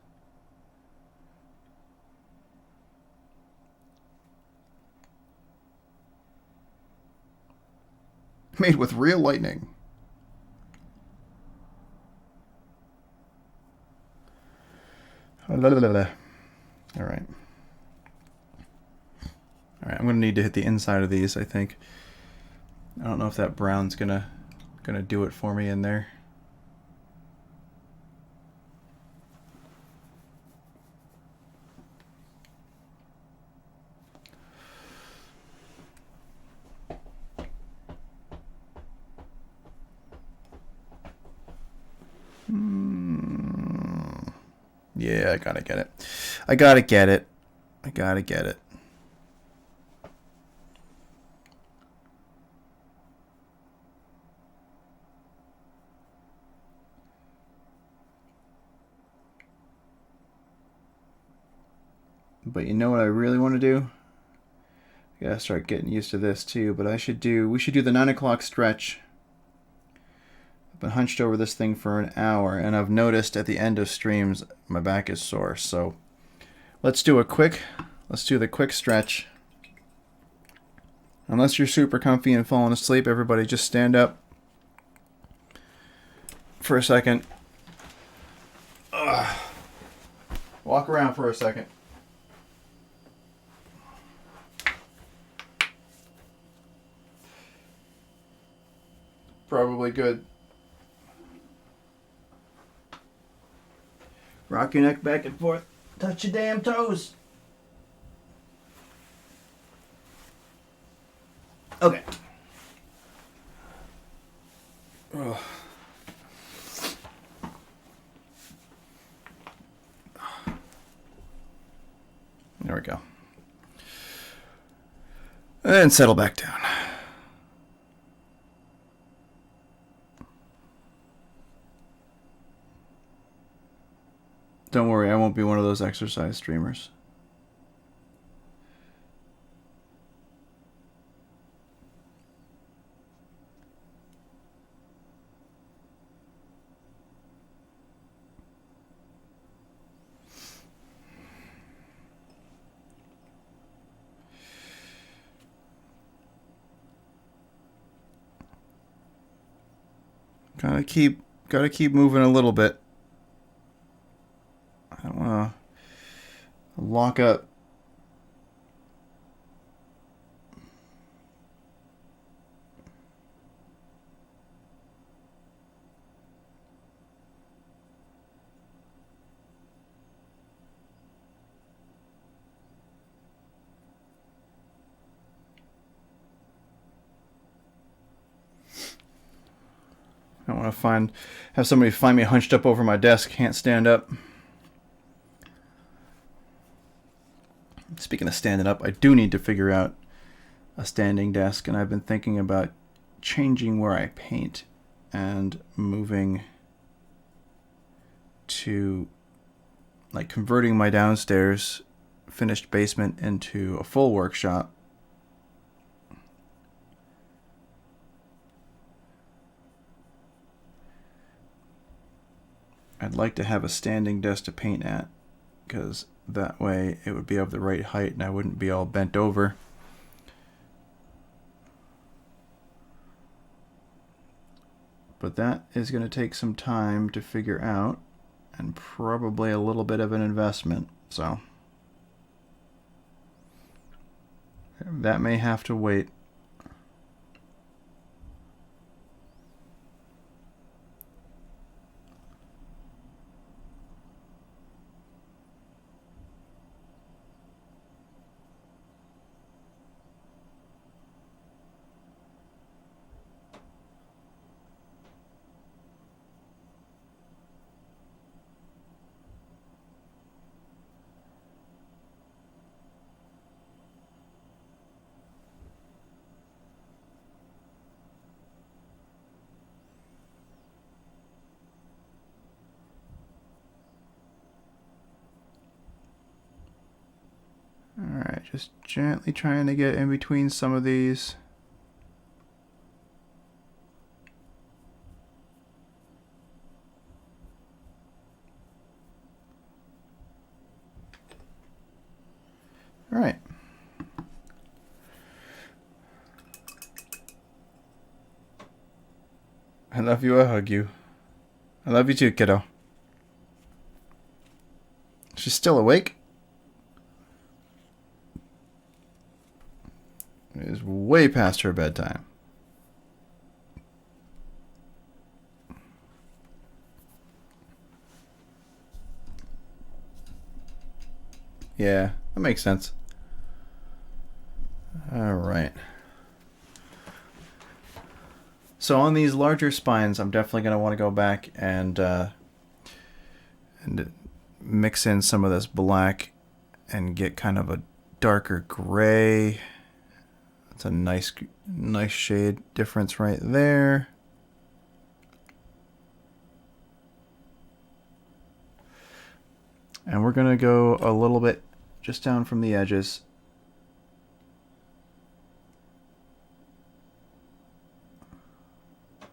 Made with real lightning. All right. All right, I'm gonna need to hit the inside of these, I think. I don't know if that brown's gonna do it for me in there. Yeah, I gotta get it. I gotta get it. I gotta get it. But you know what I really want to do? I gotta start getting used to this too. But we should do the 9 o'clock stretch. I've been hunched over this thing for an hour, and I've noticed at the end of streams my back is sore. So let's do the quick stretch. Unless you're super comfy and falling asleep, everybody just stand up for a second. Walk around for a second. Probably good. Rock your neck back and forth. Touch your damn toes. Okay. Oh. There we go. And settle back down. Don't worry, I won't be one of those exercise streamers. Gotta keep moving a little bit. I don't wanna lock up. I don't want to have somebody find me hunched up over my desk, can't stand up. Speaking of standing up, I do need to figure out a standing desk, and I've been thinking about changing where I paint and moving to, like, converting my downstairs finished basement into a full workshop. I'd like to have a standing desk to paint at, because that way it would be of the right height and I wouldn't be all bent over. But that is going to take some time to figure out, and probably a little bit of an investment, so that may have to wait. Alright, just gently trying to get in between some of these. Alright. I love you, I hug you. I love you too, kiddo. She's still awake? way past her bedtime. Yeah, that makes sense. All right. So on these larger spines, I'm definitely going to want to go back and mix in some of this black and get kind of a darker gray. That's a nice shade difference right there. And we're going to go a little bit just down from the edges.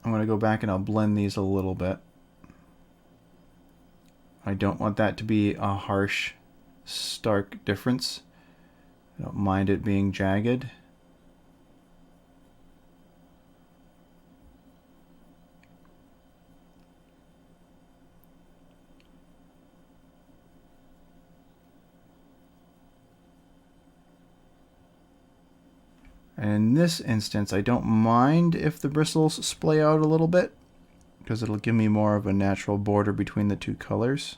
I'm going to go back and I'll blend these a little bit. I don't want that to be a harsh, stark difference. I don't mind it being jagged. And in this instance, I don't mind if the bristles splay out a little bit, because it'll give me more of a natural border between the two colors.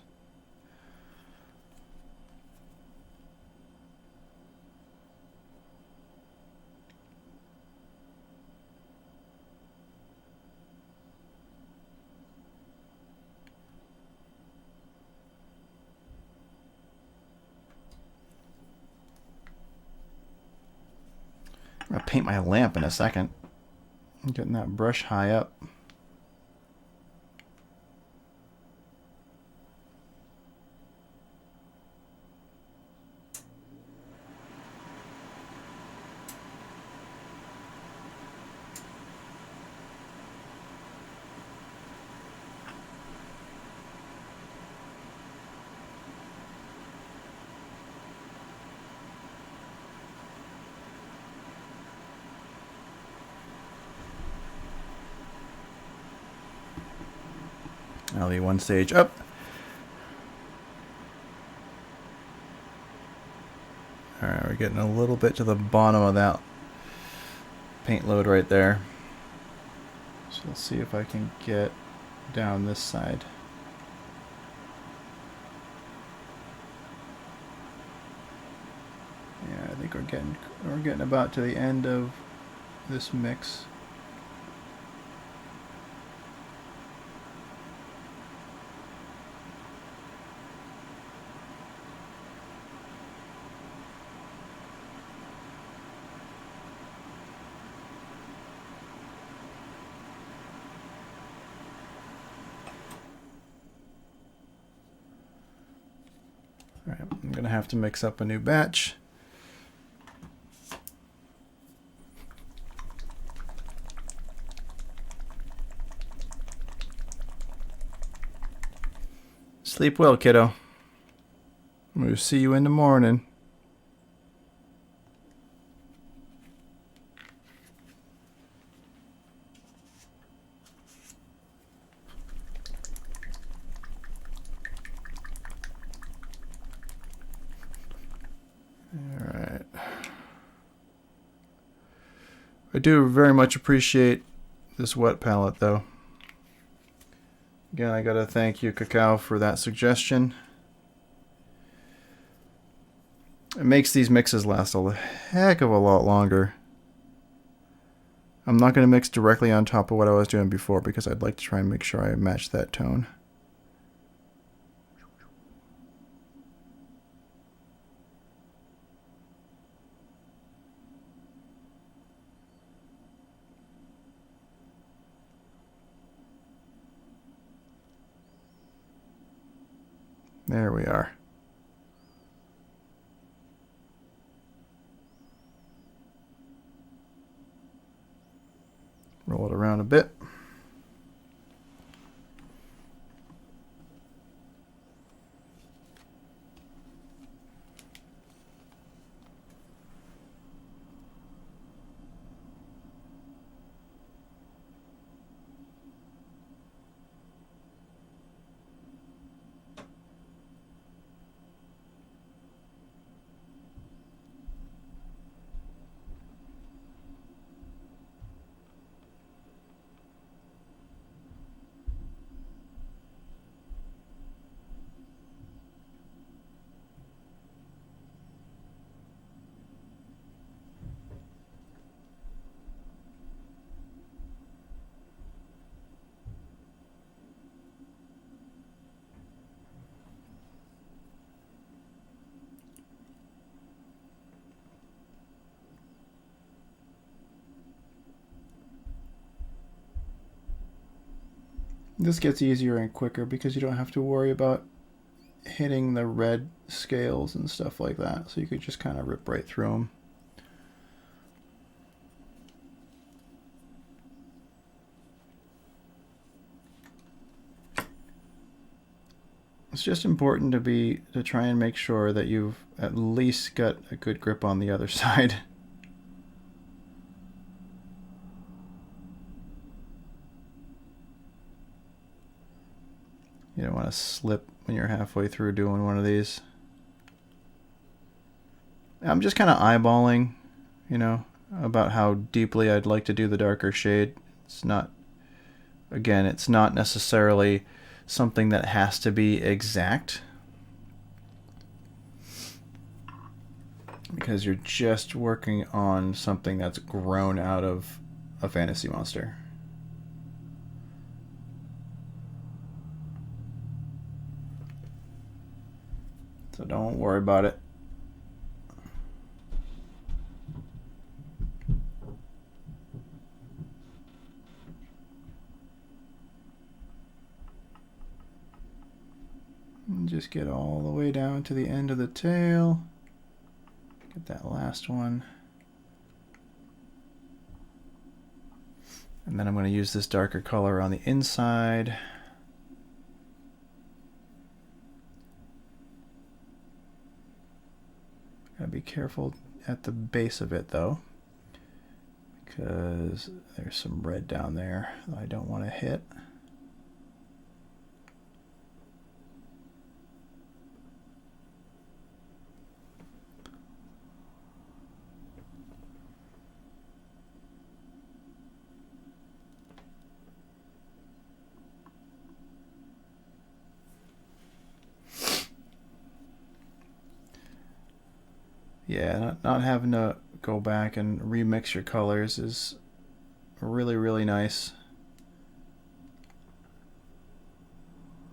I'm going to paint my lamp in a second. I'm getting that brush high up. I'll leave one stage up. Alright, we're getting a little bit to the bottom of that paint load right there. So let's see if I can get down this side. Yeah, I think we're getting about to the end of this mix. Alright, I'm gonna have to mix up a new batch. Sleep well, kiddo. We'll see you in the morning. Alright. I do very much appreciate this wet palette, though. Again, I gotta thank you, Cacao, for that suggestion. It makes these mixes last a heck of a lot longer. I'm not going to mix directly on top of what I was doing before because I'd like to try and make sure I match that tone. There we are. Roll it around a bit. This gets easier and quicker because you don't have to worry about hitting the red scales and stuff like that. So you could just kind of rip right through them. It's just important to try and make sure that you've at least got a good grip on the other side. You don't want to slip when you're halfway through doing one of these. I'm just kind of eyeballing, you know, about how deeply I'd like to do the darker shade. It's not, again, it's not necessarily something that has to be exact, because you're just working on something that's grown out of a fantasy monster. So don't worry about it. And just get all the way down to the end of the tail. Get that last one. And then I'm going to use this darker color on the inside. Gotta be careful at the base of it though, because there's some red down there that I don't want to hit. Yeah, not having to go back and remix your colors is really, really nice.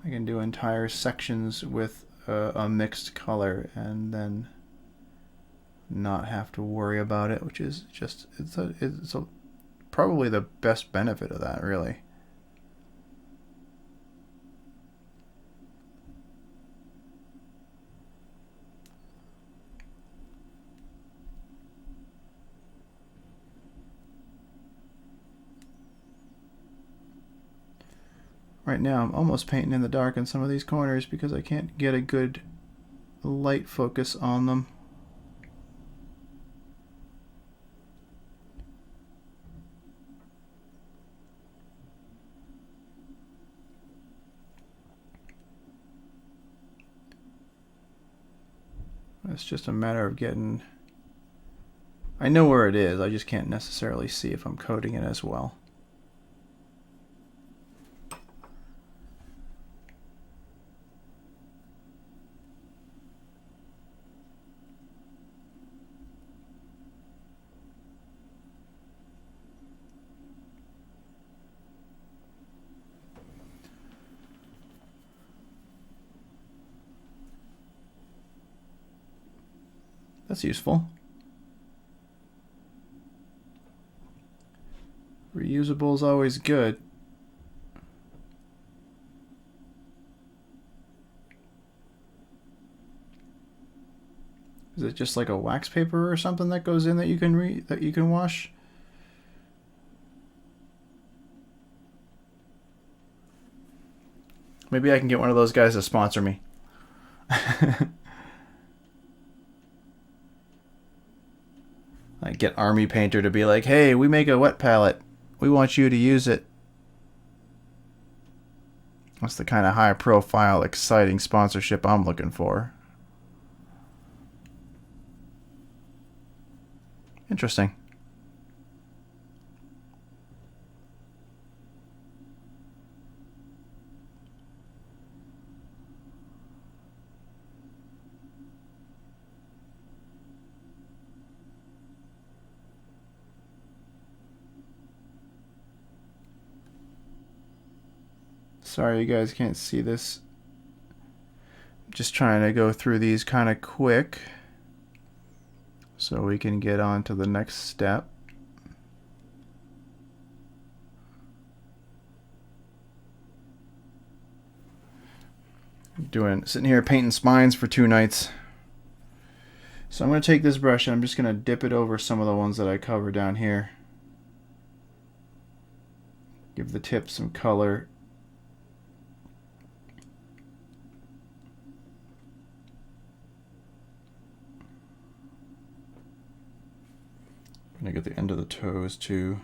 I can do entire sections with a mixed color and then not have to worry about it, which is just, it's probably the best benefit of that, really. Right now I'm almost painting in the dark in some of these corners because I can't get a good light focus on them. It's just a matter of getting... I know where it is, I just can't necessarily see if I'm coding it as well. That's useful. Reusable is always good. Is it just like a wax paper or something that goes in that you can wash? Maybe I can get one of those guys to sponsor me. Like get Army Painter to be like, hey, we make a wet palette. We want you to use it. That's the kind of high profile, exciting sponsorship I'm looking for. Interesting. Sorry you guys can't see this. Just trying to go through these kind of quick so we can get on to the next step. sitting here painting spines for 2 nights. So I'm going to take this brush and I'm just going to dip it over some of the ones that I cover down here. Give the tip some color. I'm going to get the end of the toes too.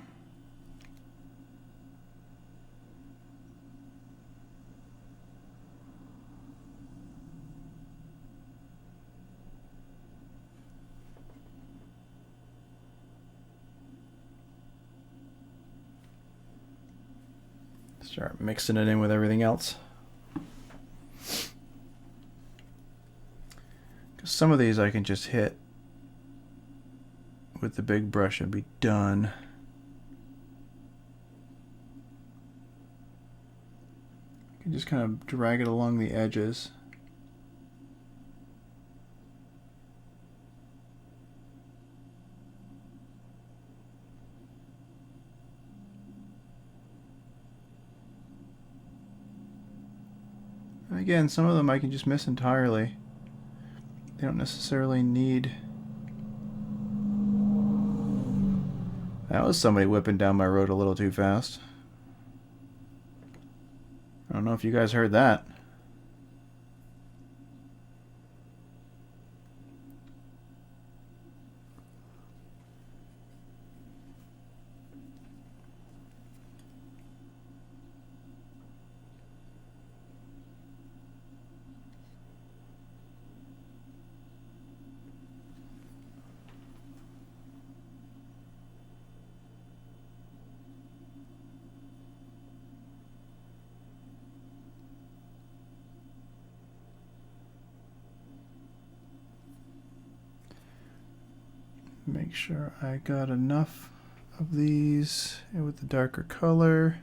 Start mixing it in with everything else. Because some of these I can just hit with the big brush and be done. You can just kind of drag it along the edges. And again, some of them I can just miss entirely. They don't necessarily need... That was somebody whipping down my road a little too fast. I don't know if you guys heard that. Make sure I got enough of these with the darker color.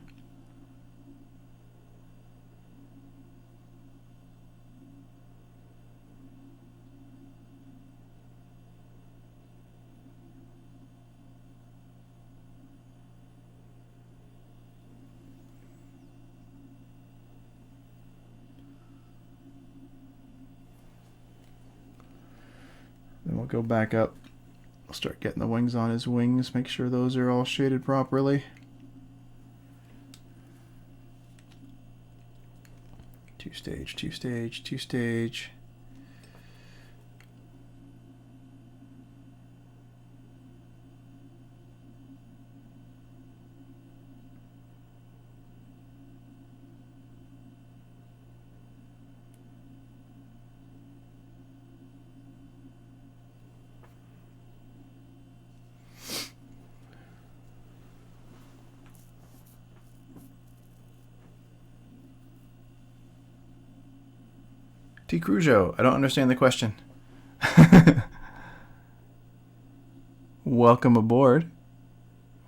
Then we'll go back up. I'll start getting the wings on his wings, make sure those are all shaded properly. Two stage, two stage, two stage. T. Crujo, I don't understand the question. Welcome aboard.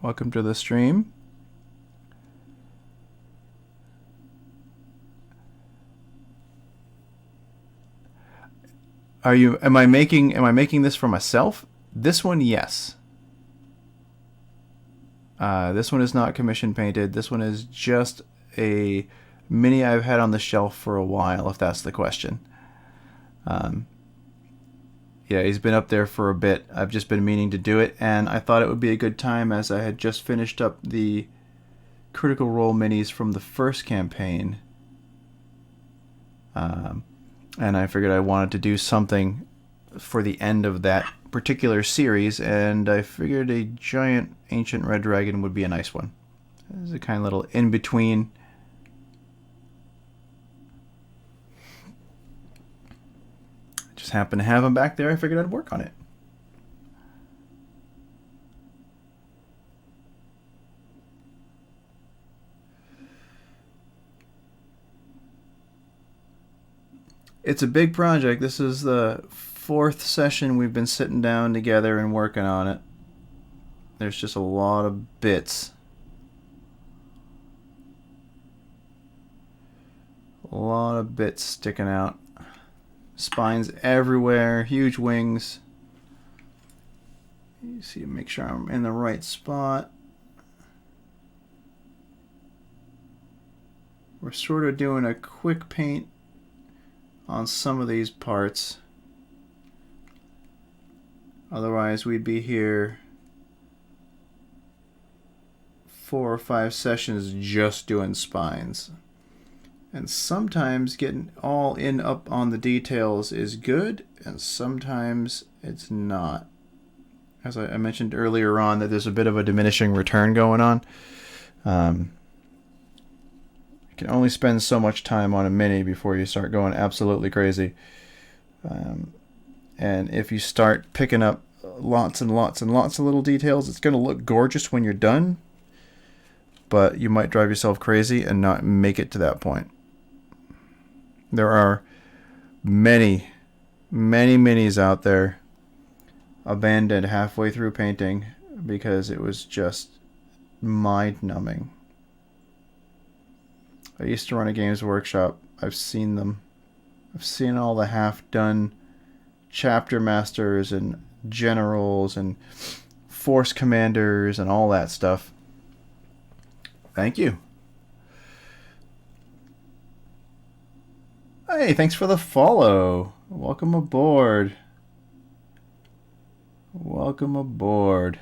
Welcome to the stream. Am I making this for myself? This one, yes. This one is not commission painted. This one is just a mini I've had on the shelf for a while, if that's the question. Yeah, he's been up there for a bit. I've just been meaning to do it, and I thought it would be a good time as I had just finished up the Critical Role minis from the first campaign. And I figured I wanted to do something for the end of that particular series, and I figured a giant ancient red dragon would be a nice one. It's a kind of little in-between. Just happened to have him back there. I figured I'd work on it. It's a big project. This is the 4th session we've been sitting down together and working on it. There's just a lot of bits. A lot of bits sticking out. Spines everywhere, huge wings. You see, make sure I'm in the right spot. We're sort of doing a quick paint on some of these parts. Otherwise, we'd be here 4 or 5 sessions just doing spines. And sometimes getting all in up on the details is good, and sometimes it's not. As I mentioned earlier on, that there's a bit of a diminishing return going on. You can only spend so much time on a mini before you start going absolutely crazy. And if you start picking up lots and lots and lots of little details, it's going to look gorgeous when you're done, but you might drive yourself crazy and not make it to that point. There are many, many minis out there abandoned halfway through painting because it was just mind-numbing. I used to run a games workshop. I've seen them. I've seen all the half-done chapter masters and generals and force commanders and all that stuff. Thank you. Hey, thanks for the follow. Welcome aboard. Welcome aboard.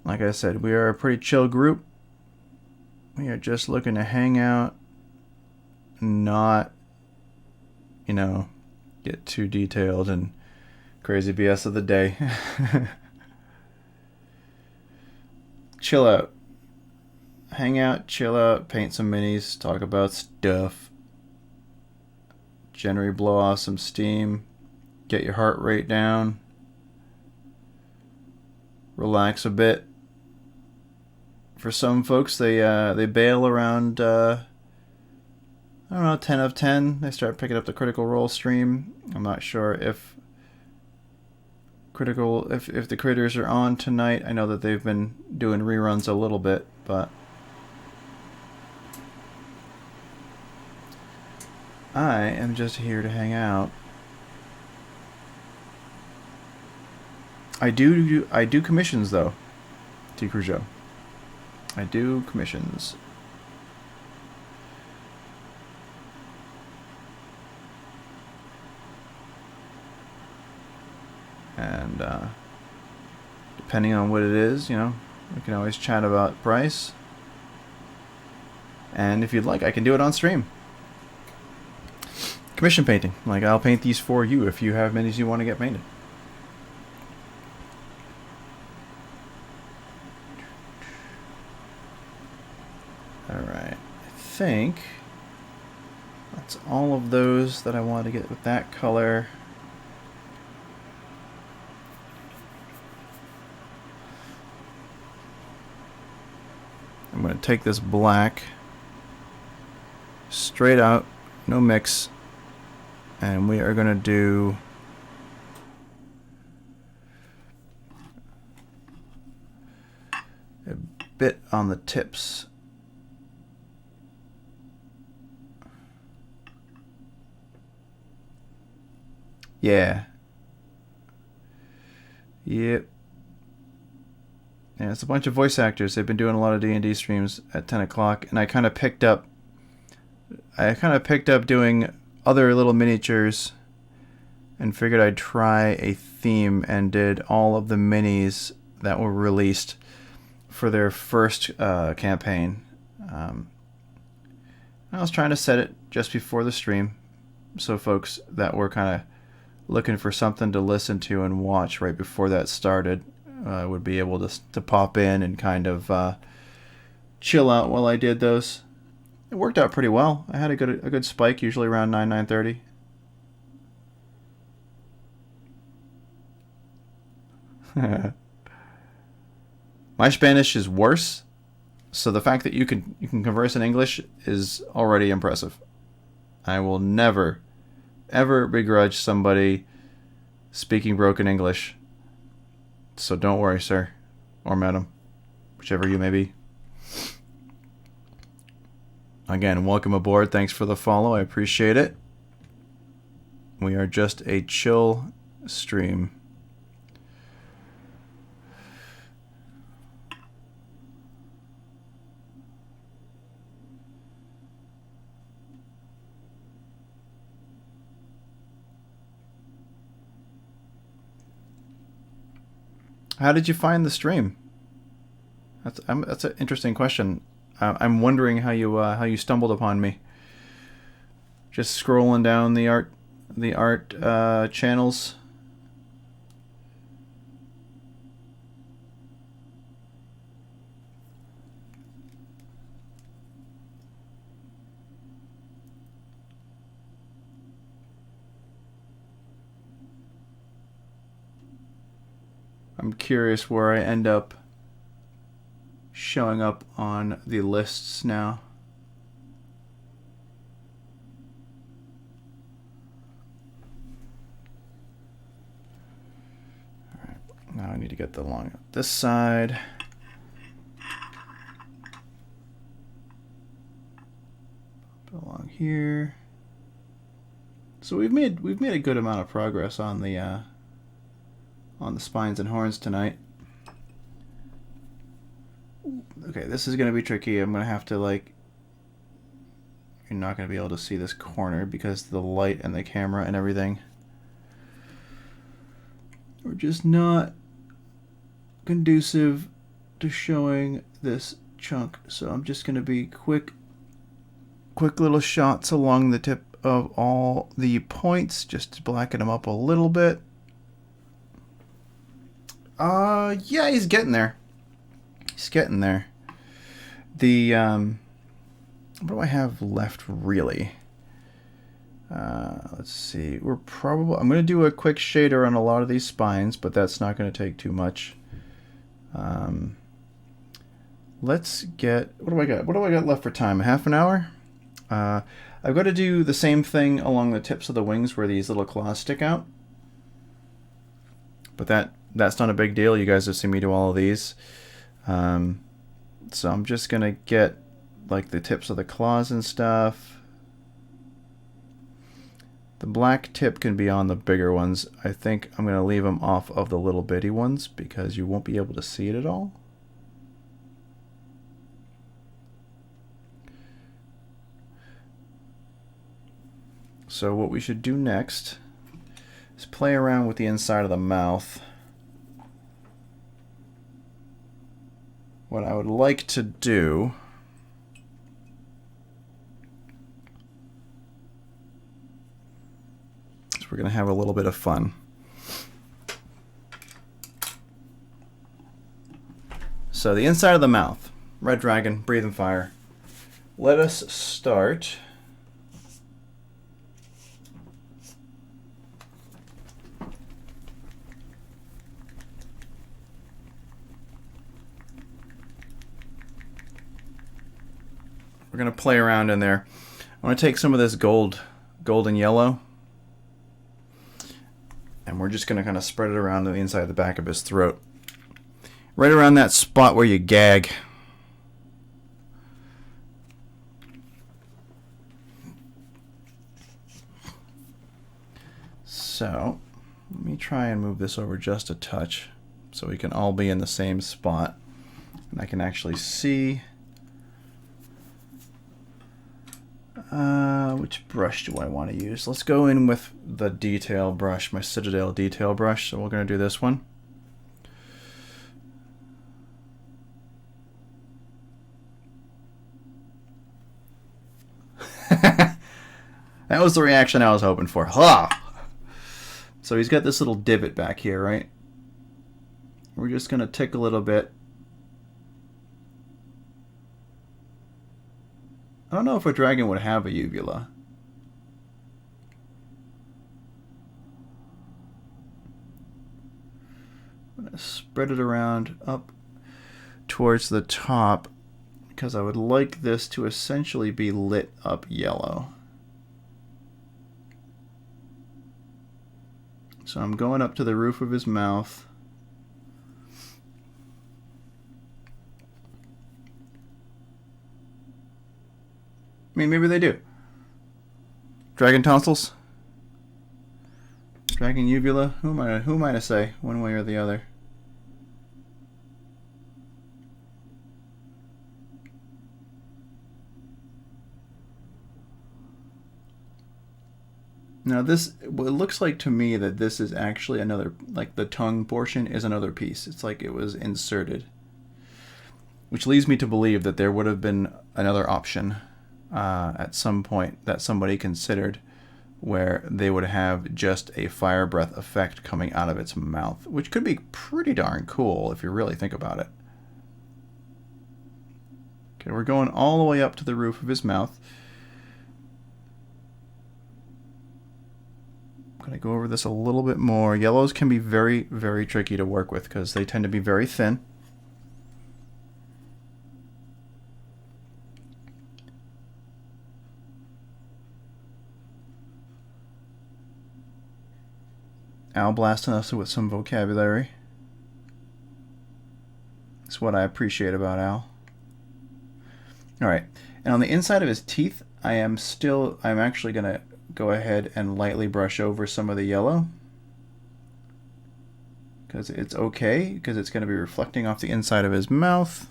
Like I said, we are a pretty chill group. We are just looking to hang out, not, get too detailed and crazy BS of the day. Chill out. Hang out, chill out, paint some minis, talk about stuff. Generally blow off some steam. Get your heart rate down. Relax a bit. For some folks, they bail around, 10 of 10. They start picking up the Critical Role stream. I'm not sure if the critters are on tonight. I know that they've been doing reruns a little bit, but I am just here to hang out. I do commissions though, T. Crujo. I do commissions. And depending on what it is, we can always chat about price. And if you'd like, I can do it on stream. Commission painting. Like, I'll paint these for you if you have minis you want to get painted. Alright. I think that's all of those that I want to get with that color. I'm going to take this black straight out, no mix, and we are going to do a bit on the tips. Yeah. Yep. Yeah, it's a bunch of voice actors. They've been doing a lot of D&D streams at 10 o'clock, and I kind of picked up doing other little miniatures and figured I'd try a theme and did all of the minis that were released for their first campaign. I was trying to set it just before the stream so folks that were kind of looking for something to listen to and watch right before that started would be able to pop in and kind of chill out while I did those. It worked out pretty well. I had a good spike, usually around 9:30. My Spanish is worse, so the fact that you can converse in English is already impressive. I will never, ever begrudge somebody speaking broken English. So don't worry, sir. Or madam. Whichever you may be. Again, welcome aboard. Thanks for the follow. I appreciate it. We are just a chill stream. How did you find the stream? That's an interesting question. I'm wondering how you stumbled upon me. Just scrolling down the art channels. I'm curious where I end up showing up on the lists now. All right, now I need to get the along this side. Along here. So we've made a good amount of progress on the spines and horns tonight. Okay, this is gonna be tricky. I'm gonna have to like. You're not gonna be able to see this corner because the light and the camera and everything. We're just not conducive to showing this chunk. So I'm just gonna be quick little shots along the tip of all the points, just to blacken them up a little bit. Yeah, he's getting there. He's getting there. The what do I have left really? Let's see. I'm gonna do a quick shader on a lot of these spines, but that's not gonna take too much. Let's get, what do I got? What do I got left for time? Half an hour? I've got to do the same thing along the tips of the wings where these little claws stick out. But that's not a big deal. You guys have seen me do all of these. So I'm just going to get like the tips of the claws and stuff. The black tip can be on the bigger ones. I think I'm going to leave them off of the little bitty ones because you won't be able to see it at all. So what we should do next is play around with the inside of the mouth. What I would like to do is we're going to have a little bit of fun. So the inside of the mouth, red dragon, breathing fire. Let us start. We're going to play around in there. I want to take some of this golden yellow, and we're just going to kind of spread it around on the inside of the back of his throat. Right around that spot where you gag. So, let me try and move this over just a touch so we can all be in the same spot. And I can actually see. Which brush do I want to use? Let's go in with the detail brush, my Citadel detail brush. So we're going to do this one. That was the reaction I was hoping for. Ha! So he's got this little divot back here, right? We're just going to tick a little bit. I don't know if a dragon would have a uvula. I'm going to spread it around up towards the top because I would like this to essentially be lit up yellow. So I'm going up to the roof of his mouth. I mean, maybe they do. Dragon tonsils? Dragon uvula? Who am I to say one way or the other? Now this, it looks like to me that this is actually another, like the tongue portion is another piece. It's like it was inserted. Which leads me to believe that there would have been another option at some point that somebody considered where they would have just a fire breath effect coming out of its mouth, which could be pretty darn cool if you really think about it. Okay, we're going all the way up to the roof of his mouth. I'm going to go over this a little bit more. Yellows can be very, very tricky to work with because they tend to be very thin. Al blasting us with some vocabulary. That's what I appreciate about Al. Alright, and on the inside of his teeth, I'm actually going to go ahead and lightly brush over some of the yellow. Because it's okay, because it's going to be reflecting off the inside of his mouth.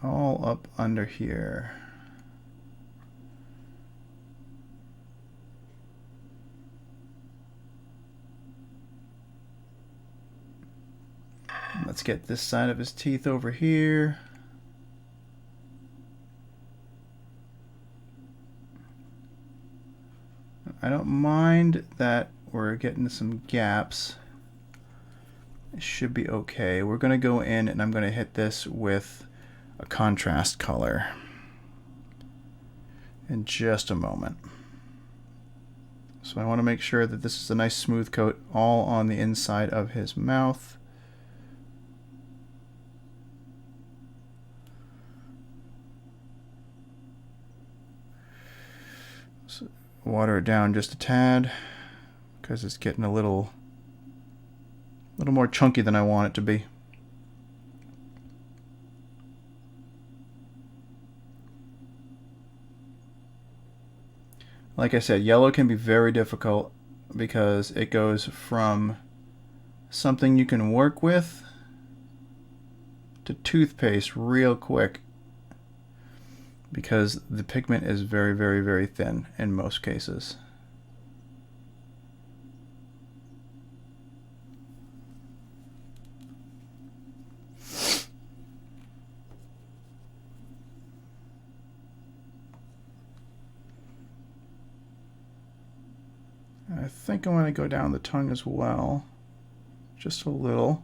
All up under here. Let's get this side of his teeth over here. I don't mind that we're getting some gaps. It should be okay. We're going to go in and I'm going to hit this with a contrast color in just a moment. So I want to make sure that this is a nice smooth coat all on the inside of his mouth. Water it down just a tad because it's getting a little more chunky than I want it to be. Like I said, yellow can be very difficult because it goes from something you can work with to toothpaste real quick, because the pigment is very, very, very thin in most cases. I think I want to go down the tongue as well, just a little.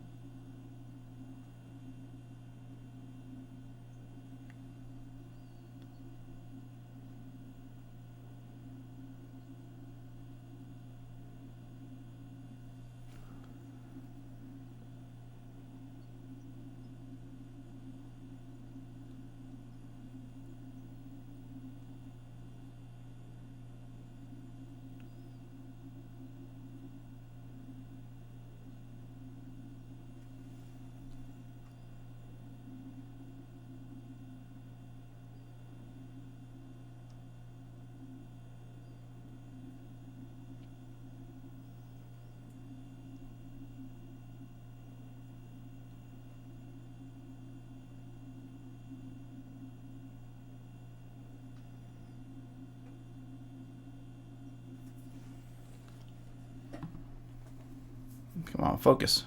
Come on, focus.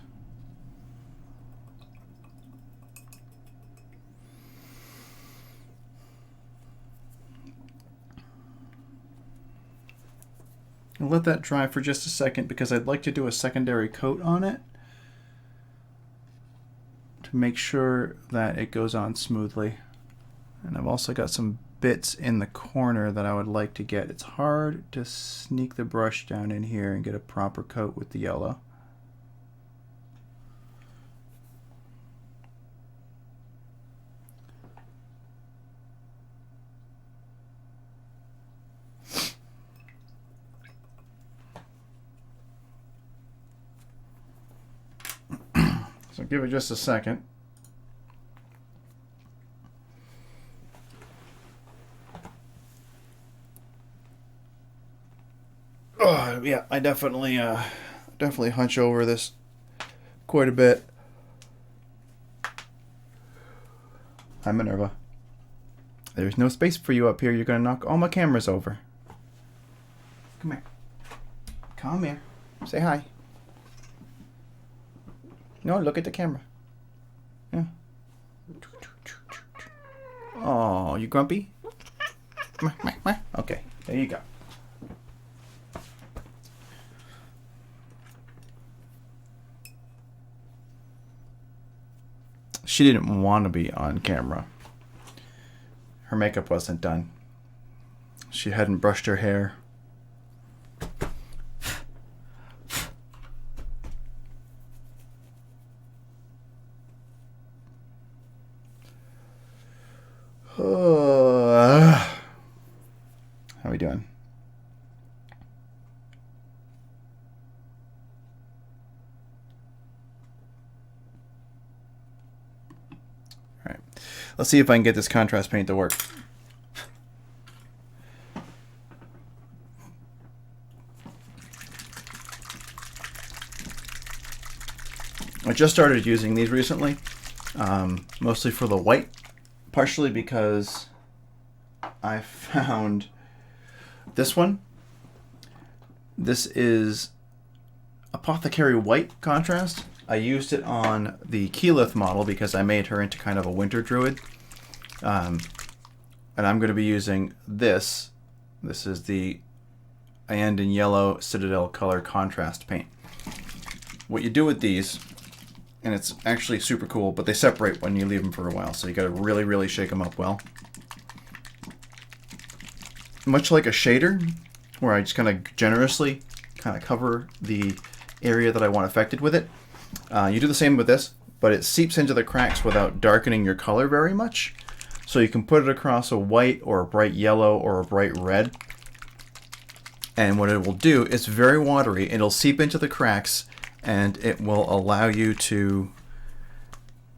I'll let that dry for just a second because I'd like to do a secondary coat on it to make sure that it goes on smoothly. And I've also got some bits in the corner that I would like to get. It's hard to sneak the brush down in here and get a proper coat with the yellow. So give it just a second. Oh, yeah, I definitely hunch over this quite a bit. Hi, Minerva. There's no space for you up here. You're going to knock all my cameras over. Come here. Come here. Say hi. No, look at the camera. Yeah. Oh, you grumpy? Okay, there you go. She didn't want to be on camera. Her makeup wasn't done. She hadn't brushed her hair. How are we doing? All right. Let's see if I can get this contrast paint to work. I just started using these recently, mostly for the white, partially because I found this one. This is Apothecary White contrast. I used it on the Keyleth model because I made her into kind of a winter druid. And I'm going to be using this. This is the Iyanden Yellow Citadel Color Contrast Paint. What you do with these, and it's actually super cool, but they separate when you leave them for a while, so you got to really, really shake them up well. Much like a shader, where I just kind of generously kind of cover the area that I want affected with it. You do the same with this, but it seeps into the cracks without darkening your color very much. So you can put it across a white or a bright yellow or a bright red. And what it will do, it's very watery. It'll seep into the cracks and it will allow you to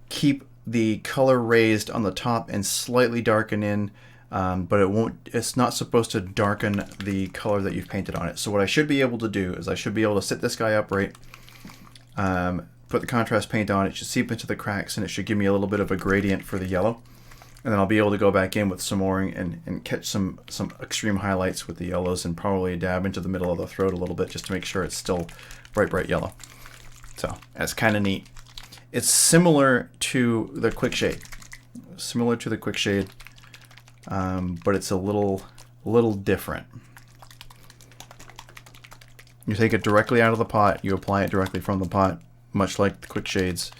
keep the color raised on the top and slightly darken in, but it's not supposed to darken the color that you've painted on it. So what I should be able to do is I should be able to sit this guy upright, put the contrast paint on, it should seep into the cracks and it should give me a little bit of a gradient for the yellow. And then I'll be able to go back in with some more and catch some extreme highlights with the yellows and probably dab into the middle of the throat a little bit just to make sure it's still bright yellow. So that's kind of neat. It's similar to the quick shade. But it's a little different. You take it directly out of the pot, you apply it directly from the pot, much like the quick shades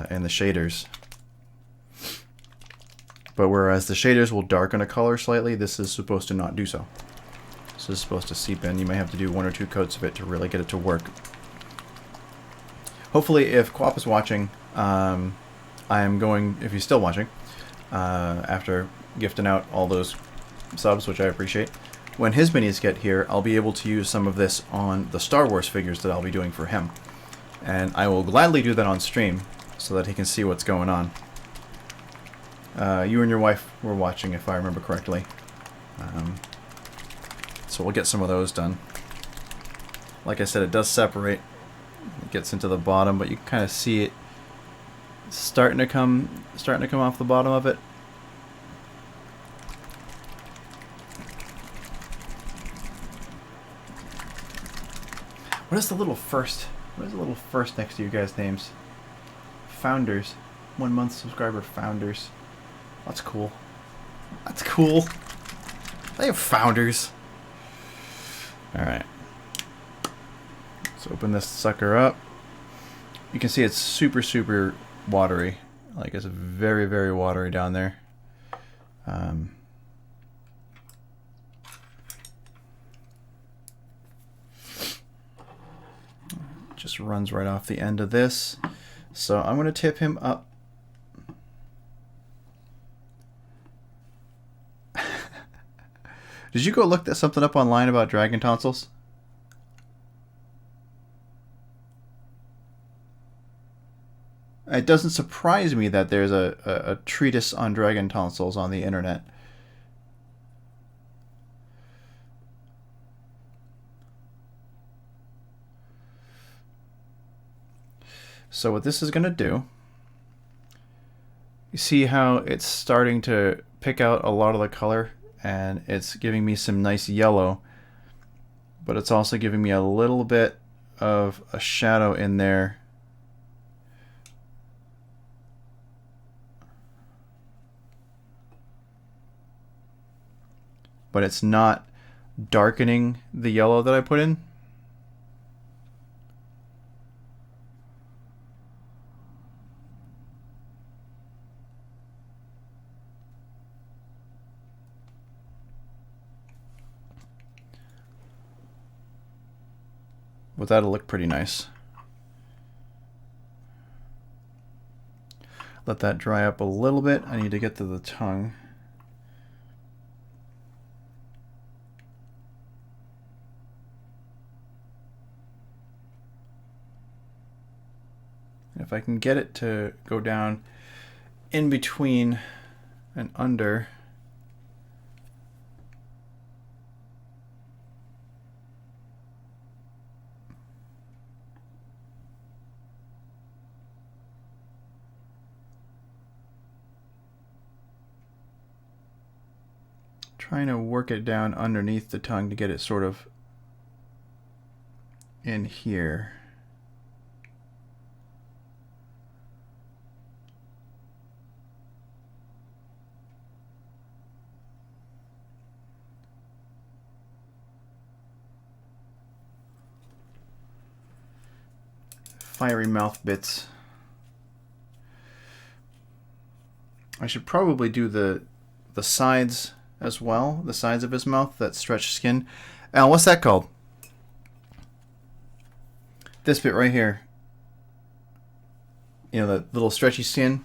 and the shaders. But whereas the shaders will darken a color slightly, this is supposed to not do so. This is supposed to seep in. You may have to do 1 or 2 coats of it to really get it to work. Hopefully, if Quap is watching, I am going, if he's still watching, after gifting out all those subs, which I appreciate, when his minis get here, I'll be able to use some of this on the Star Wars figures that I'll be doing for him. And I will gladly do that on stream so that he can see what's going on. You and your wife were watching, if I remember correctly. So we'll get some of those done. Like I said, it does separate. It gets into the bottom, but you can kind of see it starting to come off the bottom of it. What is the little first? What is the little first next to you guys' names? Founders. 1 month subscriber Founders. That's cool. That's cool. They have founders. Alright. Let's open this sucker up. You can see it's super watery. Like it's very watery down there. Just runs right off the end of this. So I'm going to tip him up. Did you go look something up online about dragon tonsils? It doesn't surprise me that there's a treatise on dragon tonsils on the internet. So what this is going to do, you see how it's starting to pick out a lot of the color, and it's giving me some nice yellow, but it's also giving me a little bit of a shadow in there. But it's not darkening the yellow that I put in. But that'll look pretty nice. Let that dry up a little bit. I need to get to the tongue. If I can get it to go down in between and under, trying to work it down underneath the tongue to get it sort of in here. Fiery mouth bits. I should probably do the sides as well, the sides of his mouth, that stretched skin. Al, what's that called? This bit right here. You know, the little stretchy skin.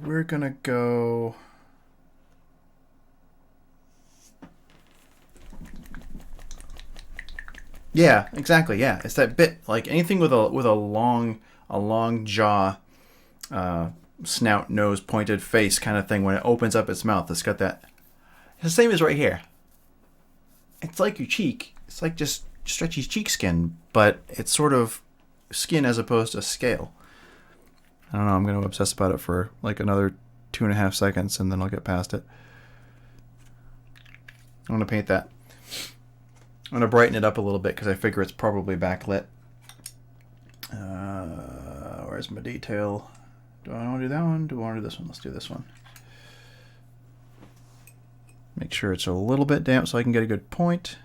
We're gonna go. Yeah, exactly. Yeah, it's that bit, like anything with a long jaw, snout, nose, pointed face kind of thing. When it opens up its mouth, it's got that. It's the same as right here. It's like your cheek. It's like just stretchy cheek skin, but it's sort of skin as opposed to scale. I don't know. I'm going to obsess about it for like another 2.5 seconds, and then I'll get past it. I'm going to paint that. I'm going to brighten it up a little bit because I figure it's probably backlit. Where's my detail? Do I want to do that one? Do I want to do this one? Let's do this one. Make sure it's a little bit damp so I can get a good point.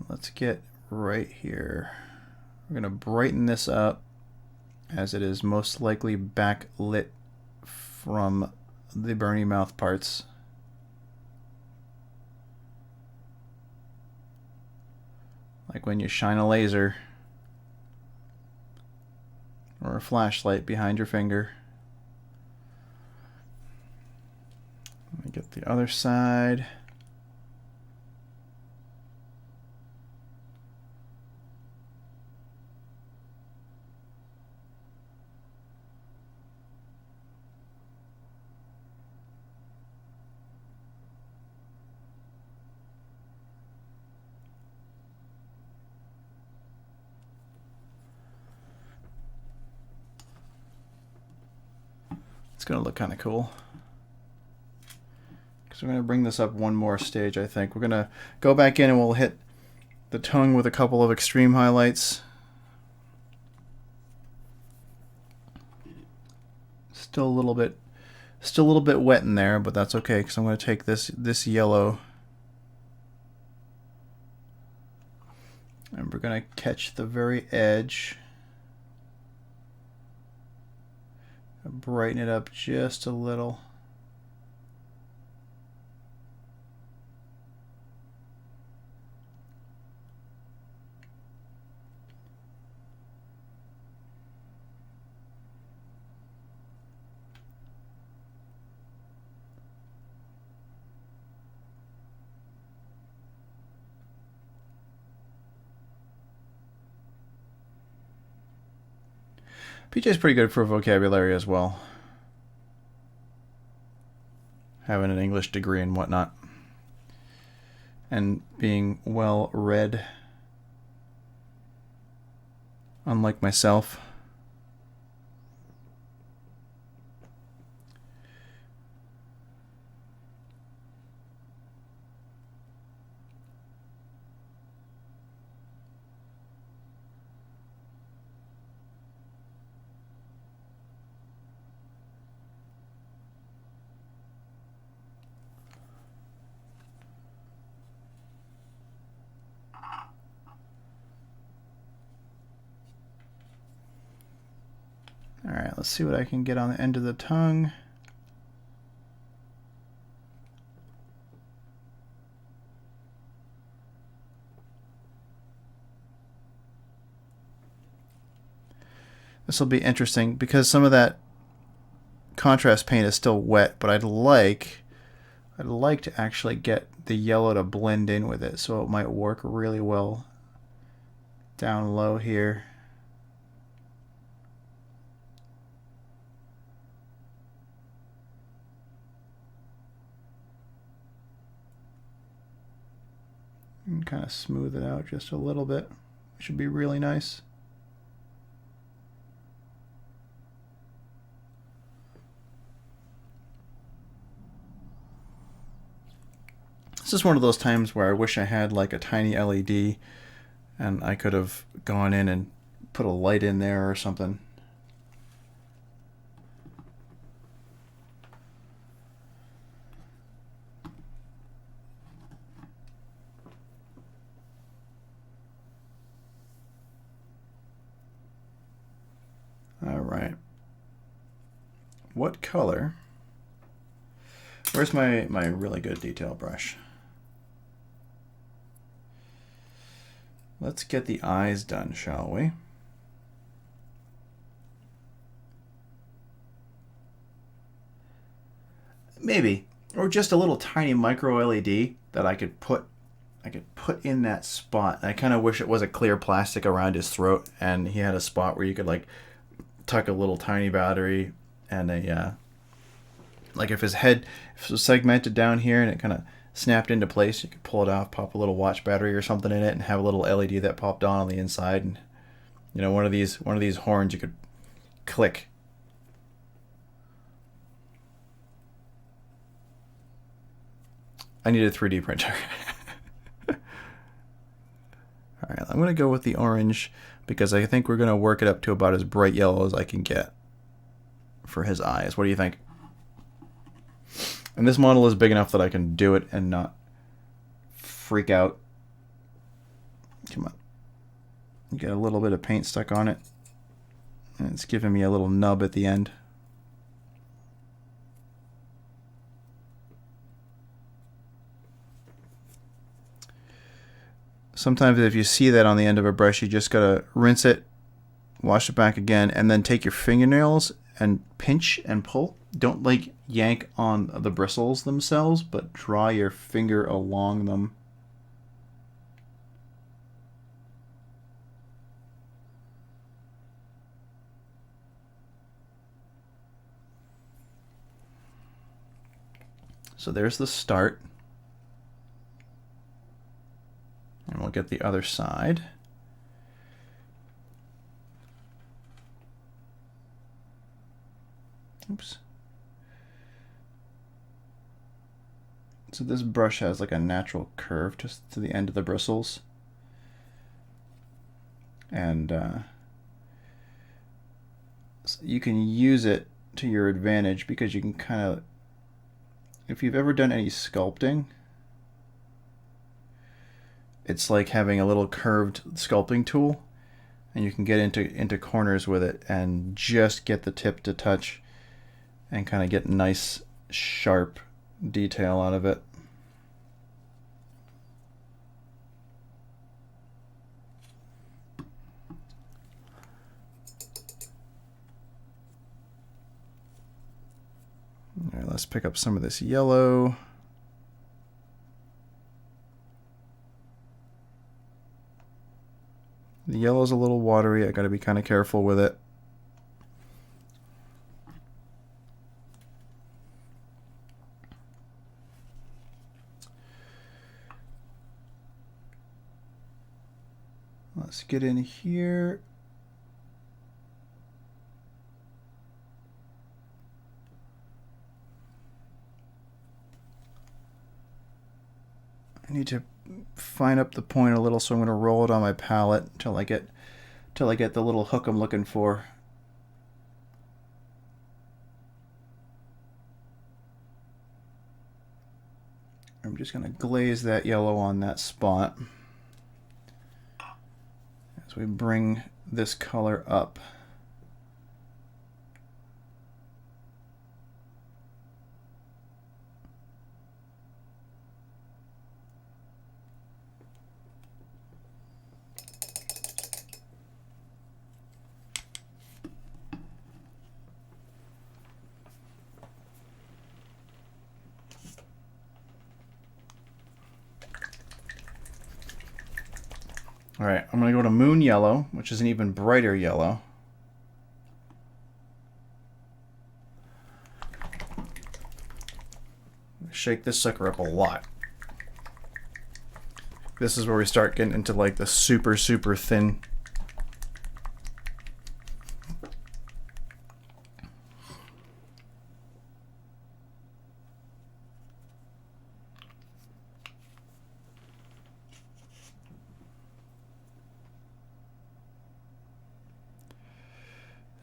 Let's get right here. We're going to brighten this up as it is most likely backlit from the burny mouth parts. Like when you shine a laser or a flashlight behind your finger. Let me get the other side. It's going to look kind of cool. So we're going to bring this up one more stage, I think. We're going to go back in and we'll hit the tongue with a couple of extreme highlights. Still a little bit wet in there, but that's okay because I'm going to take this yellow and we're going to catch the very edge. Brighten it up just a little. PJ's pretty good for vocabulary as well. Having an English degree and whatnot. And being well read. Unlike myself. Alright, let's see what I can get on the end of the tongue. This will be interesting because some of that contrast paint is still wet, but I'd like to actually get the yellow to blend in with it, so it might work really well down low here. And kind of smooth it out just a little bit. Should be really nice. This is one of those times where I wish I had like a tiny LED and I could have gone in and put a light in there or something. All right. What color? Where's my really good detail brush? Let's get the eyes done, shall we? Maybe, or just a little tiny micro LED that I could put in that spot. I kind of wish it was a clear plastic around his throat, and he had a spot where you could like tuck a little tiny battery and a like if his head was segmented down here and it kind of snapped into place, you could pull it off, pop a little watch battery or something in it, and have a little LED that popped on the inside, and you know, one of these horns you could click. I need a 3D printer. All right, I'm gonna go with the orange because I think we're gonna work it up to about as bright yellow as I can get for his eyes. What do you think? And this model is big enough that I can do it and not freak out. Come on. Get a little bit of paint stuck on it. And it's giving me a little nub at the end. Sometimes if you see that on the end of a brush, you just gotta rinse it, wash it back again, and then take your fingernails and pinch and pull. Don't like yank on the bristles themselves, but draw your finger along them. So there's the start. And we'll get the other side. Oops. So this brush has like a natural curve just to the end of the bristles. And so you can use it to your advantage because you can kind of, if you've ever done any sculpting, it's like having a little curved sculpting tool, and you can get into corners with it and just get the tip to touch and kind of get nice sharp detail out of it. All right, let's pick up some of this yellow. The yellow's a little watery. I got to be kind of careful with it. Let's get in here. I need to fine up the point a little, so I'm going to roll it on my palette until I get the little hook I'm looking for. I'm just going to glaze that yellow on that spot as we bring this color up. Alright, I'm going to go to Moon Yellow, which is an even brighter yellow. Shake this sucker up a lot. This is where we start getting into like the super, super thin.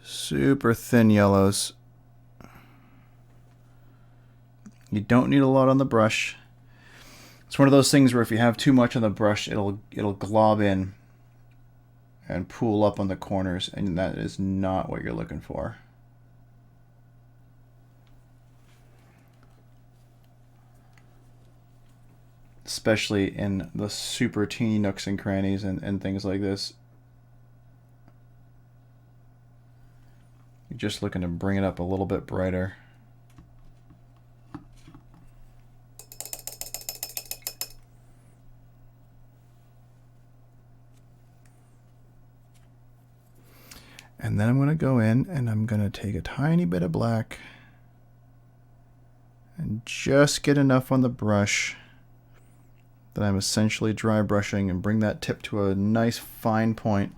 Super thin yellows. You don't need a lot on the brush. It's one of those things where if you have too much on the brush, it'll glob in and pool up on the corners, and that is not what you're looking for. Especially in the super teeny nooks and crannies and things like this. You're just looking to bring it up a little bit brighter. And then I'm going to go in and I'm going to take a tiny bit of black and just get enough on the brush that I'm essentially dry brushing and bring that tip to a nice fine point.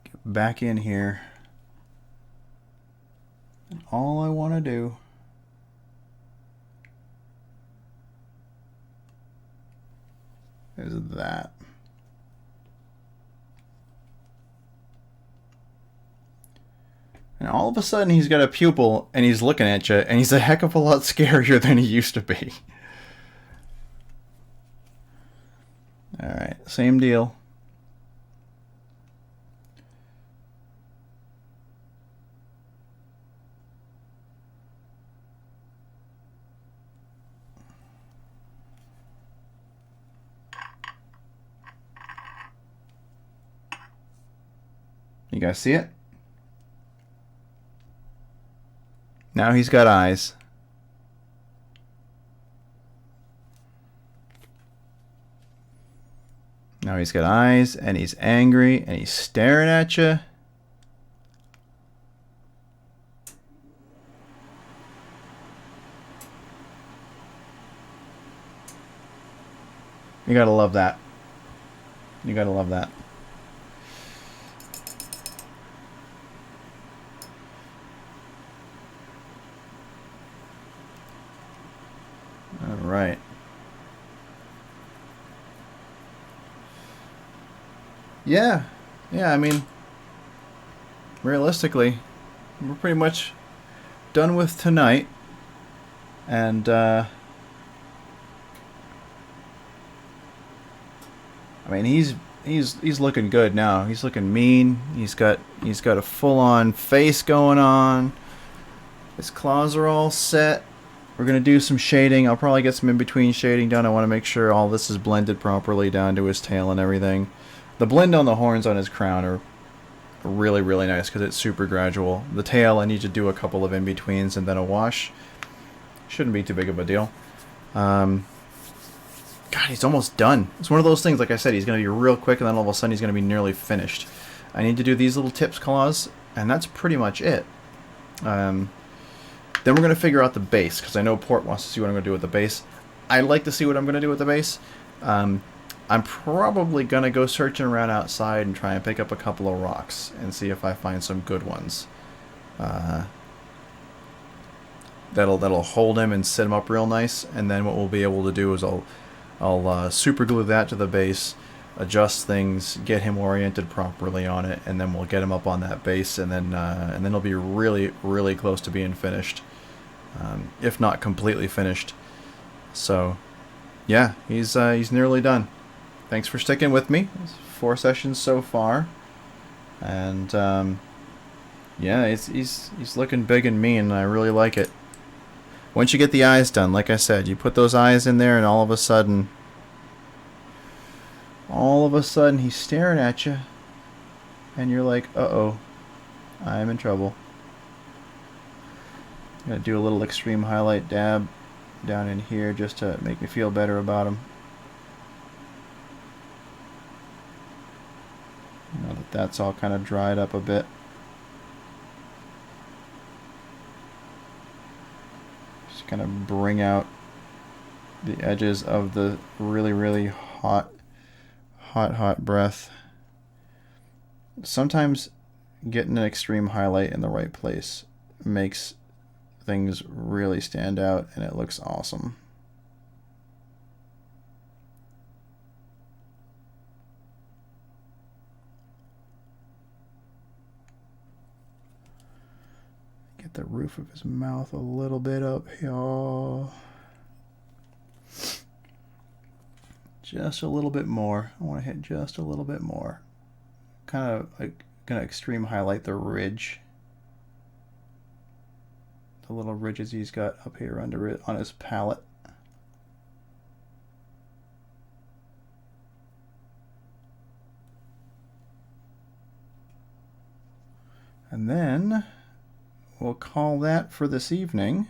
Get back in here. And all I want to do is that. And all of a sudden he's got a pupil and he's looking at you and he's a heck of a lot scarier than he used to be. Alright, same deal. You guys see it? Now he's got eyes. Now he's got eyes, and he's angry, and he's staring at you. You gotta love that. You gotta love that. All right. Yeah, I mean, realistically, we're pretty much done with tonight, and I mean, he's looking good now. He's looking mean. He's got a full-on face going on. His claws are all set. We're gonna do some shading. I'll probably get some in-between shading done. I want to make sure all this is blended properly down to his tail and everything. The blend on the horns on his crown are really, really nice because it's super gradual. The tail, I need to do a couple of in-betweens and then a wash. Shouldn't be too big of a deal. God, he's almost done. It's one of those things, like I said, he's going to be real quick and then all of a sudden he's going to be nearly finished. I need to do these little tips claws, and that's pretty much it. Then we're going to figure out the base, because I know Port wants to see what I'm going to do with the base. I like to see what I'm going to do with the base. I'm probably going to go searching around outside and try and pick up a couple of rocks and see if I find some good ones. That'll hold him and set him up real nice, and then what we'll be able to do is I'll super glue that to the base, adjust things, get him oriented properly on it, and then we'll get him up on that base, and then he'll be really close to being finished, if not completely finished. So yeah, he's nearly done. Thanks for sticking with me. It's 4 sessions so far, and yeah, he's looking big and mean, and I really like it. Once you get the eyes done, like I said, you put those eyes in there, and all of a sudden he's staring at you, and you're like, uh-oh, I'm in trouble. I'm gonna do a little extreme highlight dab down in here just to make me feel better about him. Now that that's all kind of dried up a bit. Just kind of bring out the edges of the really hot breath. Sometimes getting an extreme highlight in the right place makes things really stand out, and it looks awesome. Get the roof of his mouth a little bit up here. Just a little bit more. I want to hit just a little bit more. Kind of like gonna extreme highlight the ridge. The little ridges he's got up here under it on his palate. And then we'll call that for this evening.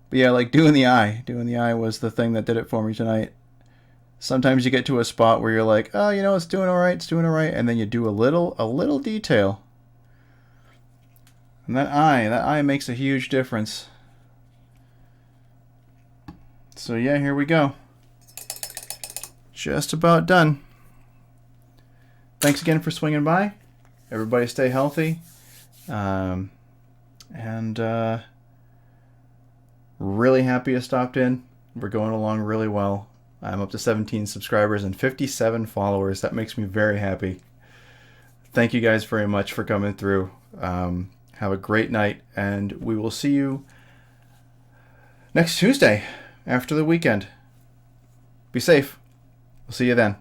But yeah, like doing the eye. Doing the eye was the thing that did it for me tonight. Sometimes you get to a spot where you're like, oh, you know, it's doing all right, and then you do a little detail. And that eye makes a huge difference. So yeah, here we go. Just about done. Thanks again for swinging by. Everybody stay healthy. Really happy you stopped in. We're going along really well. I'm up to 17 subscribers and 57 followers. That makes me very happy. Thank you guys very much for coming through. Have a great night, and we will see you next Tuesday after the weekend. Be safe. We'll see you then.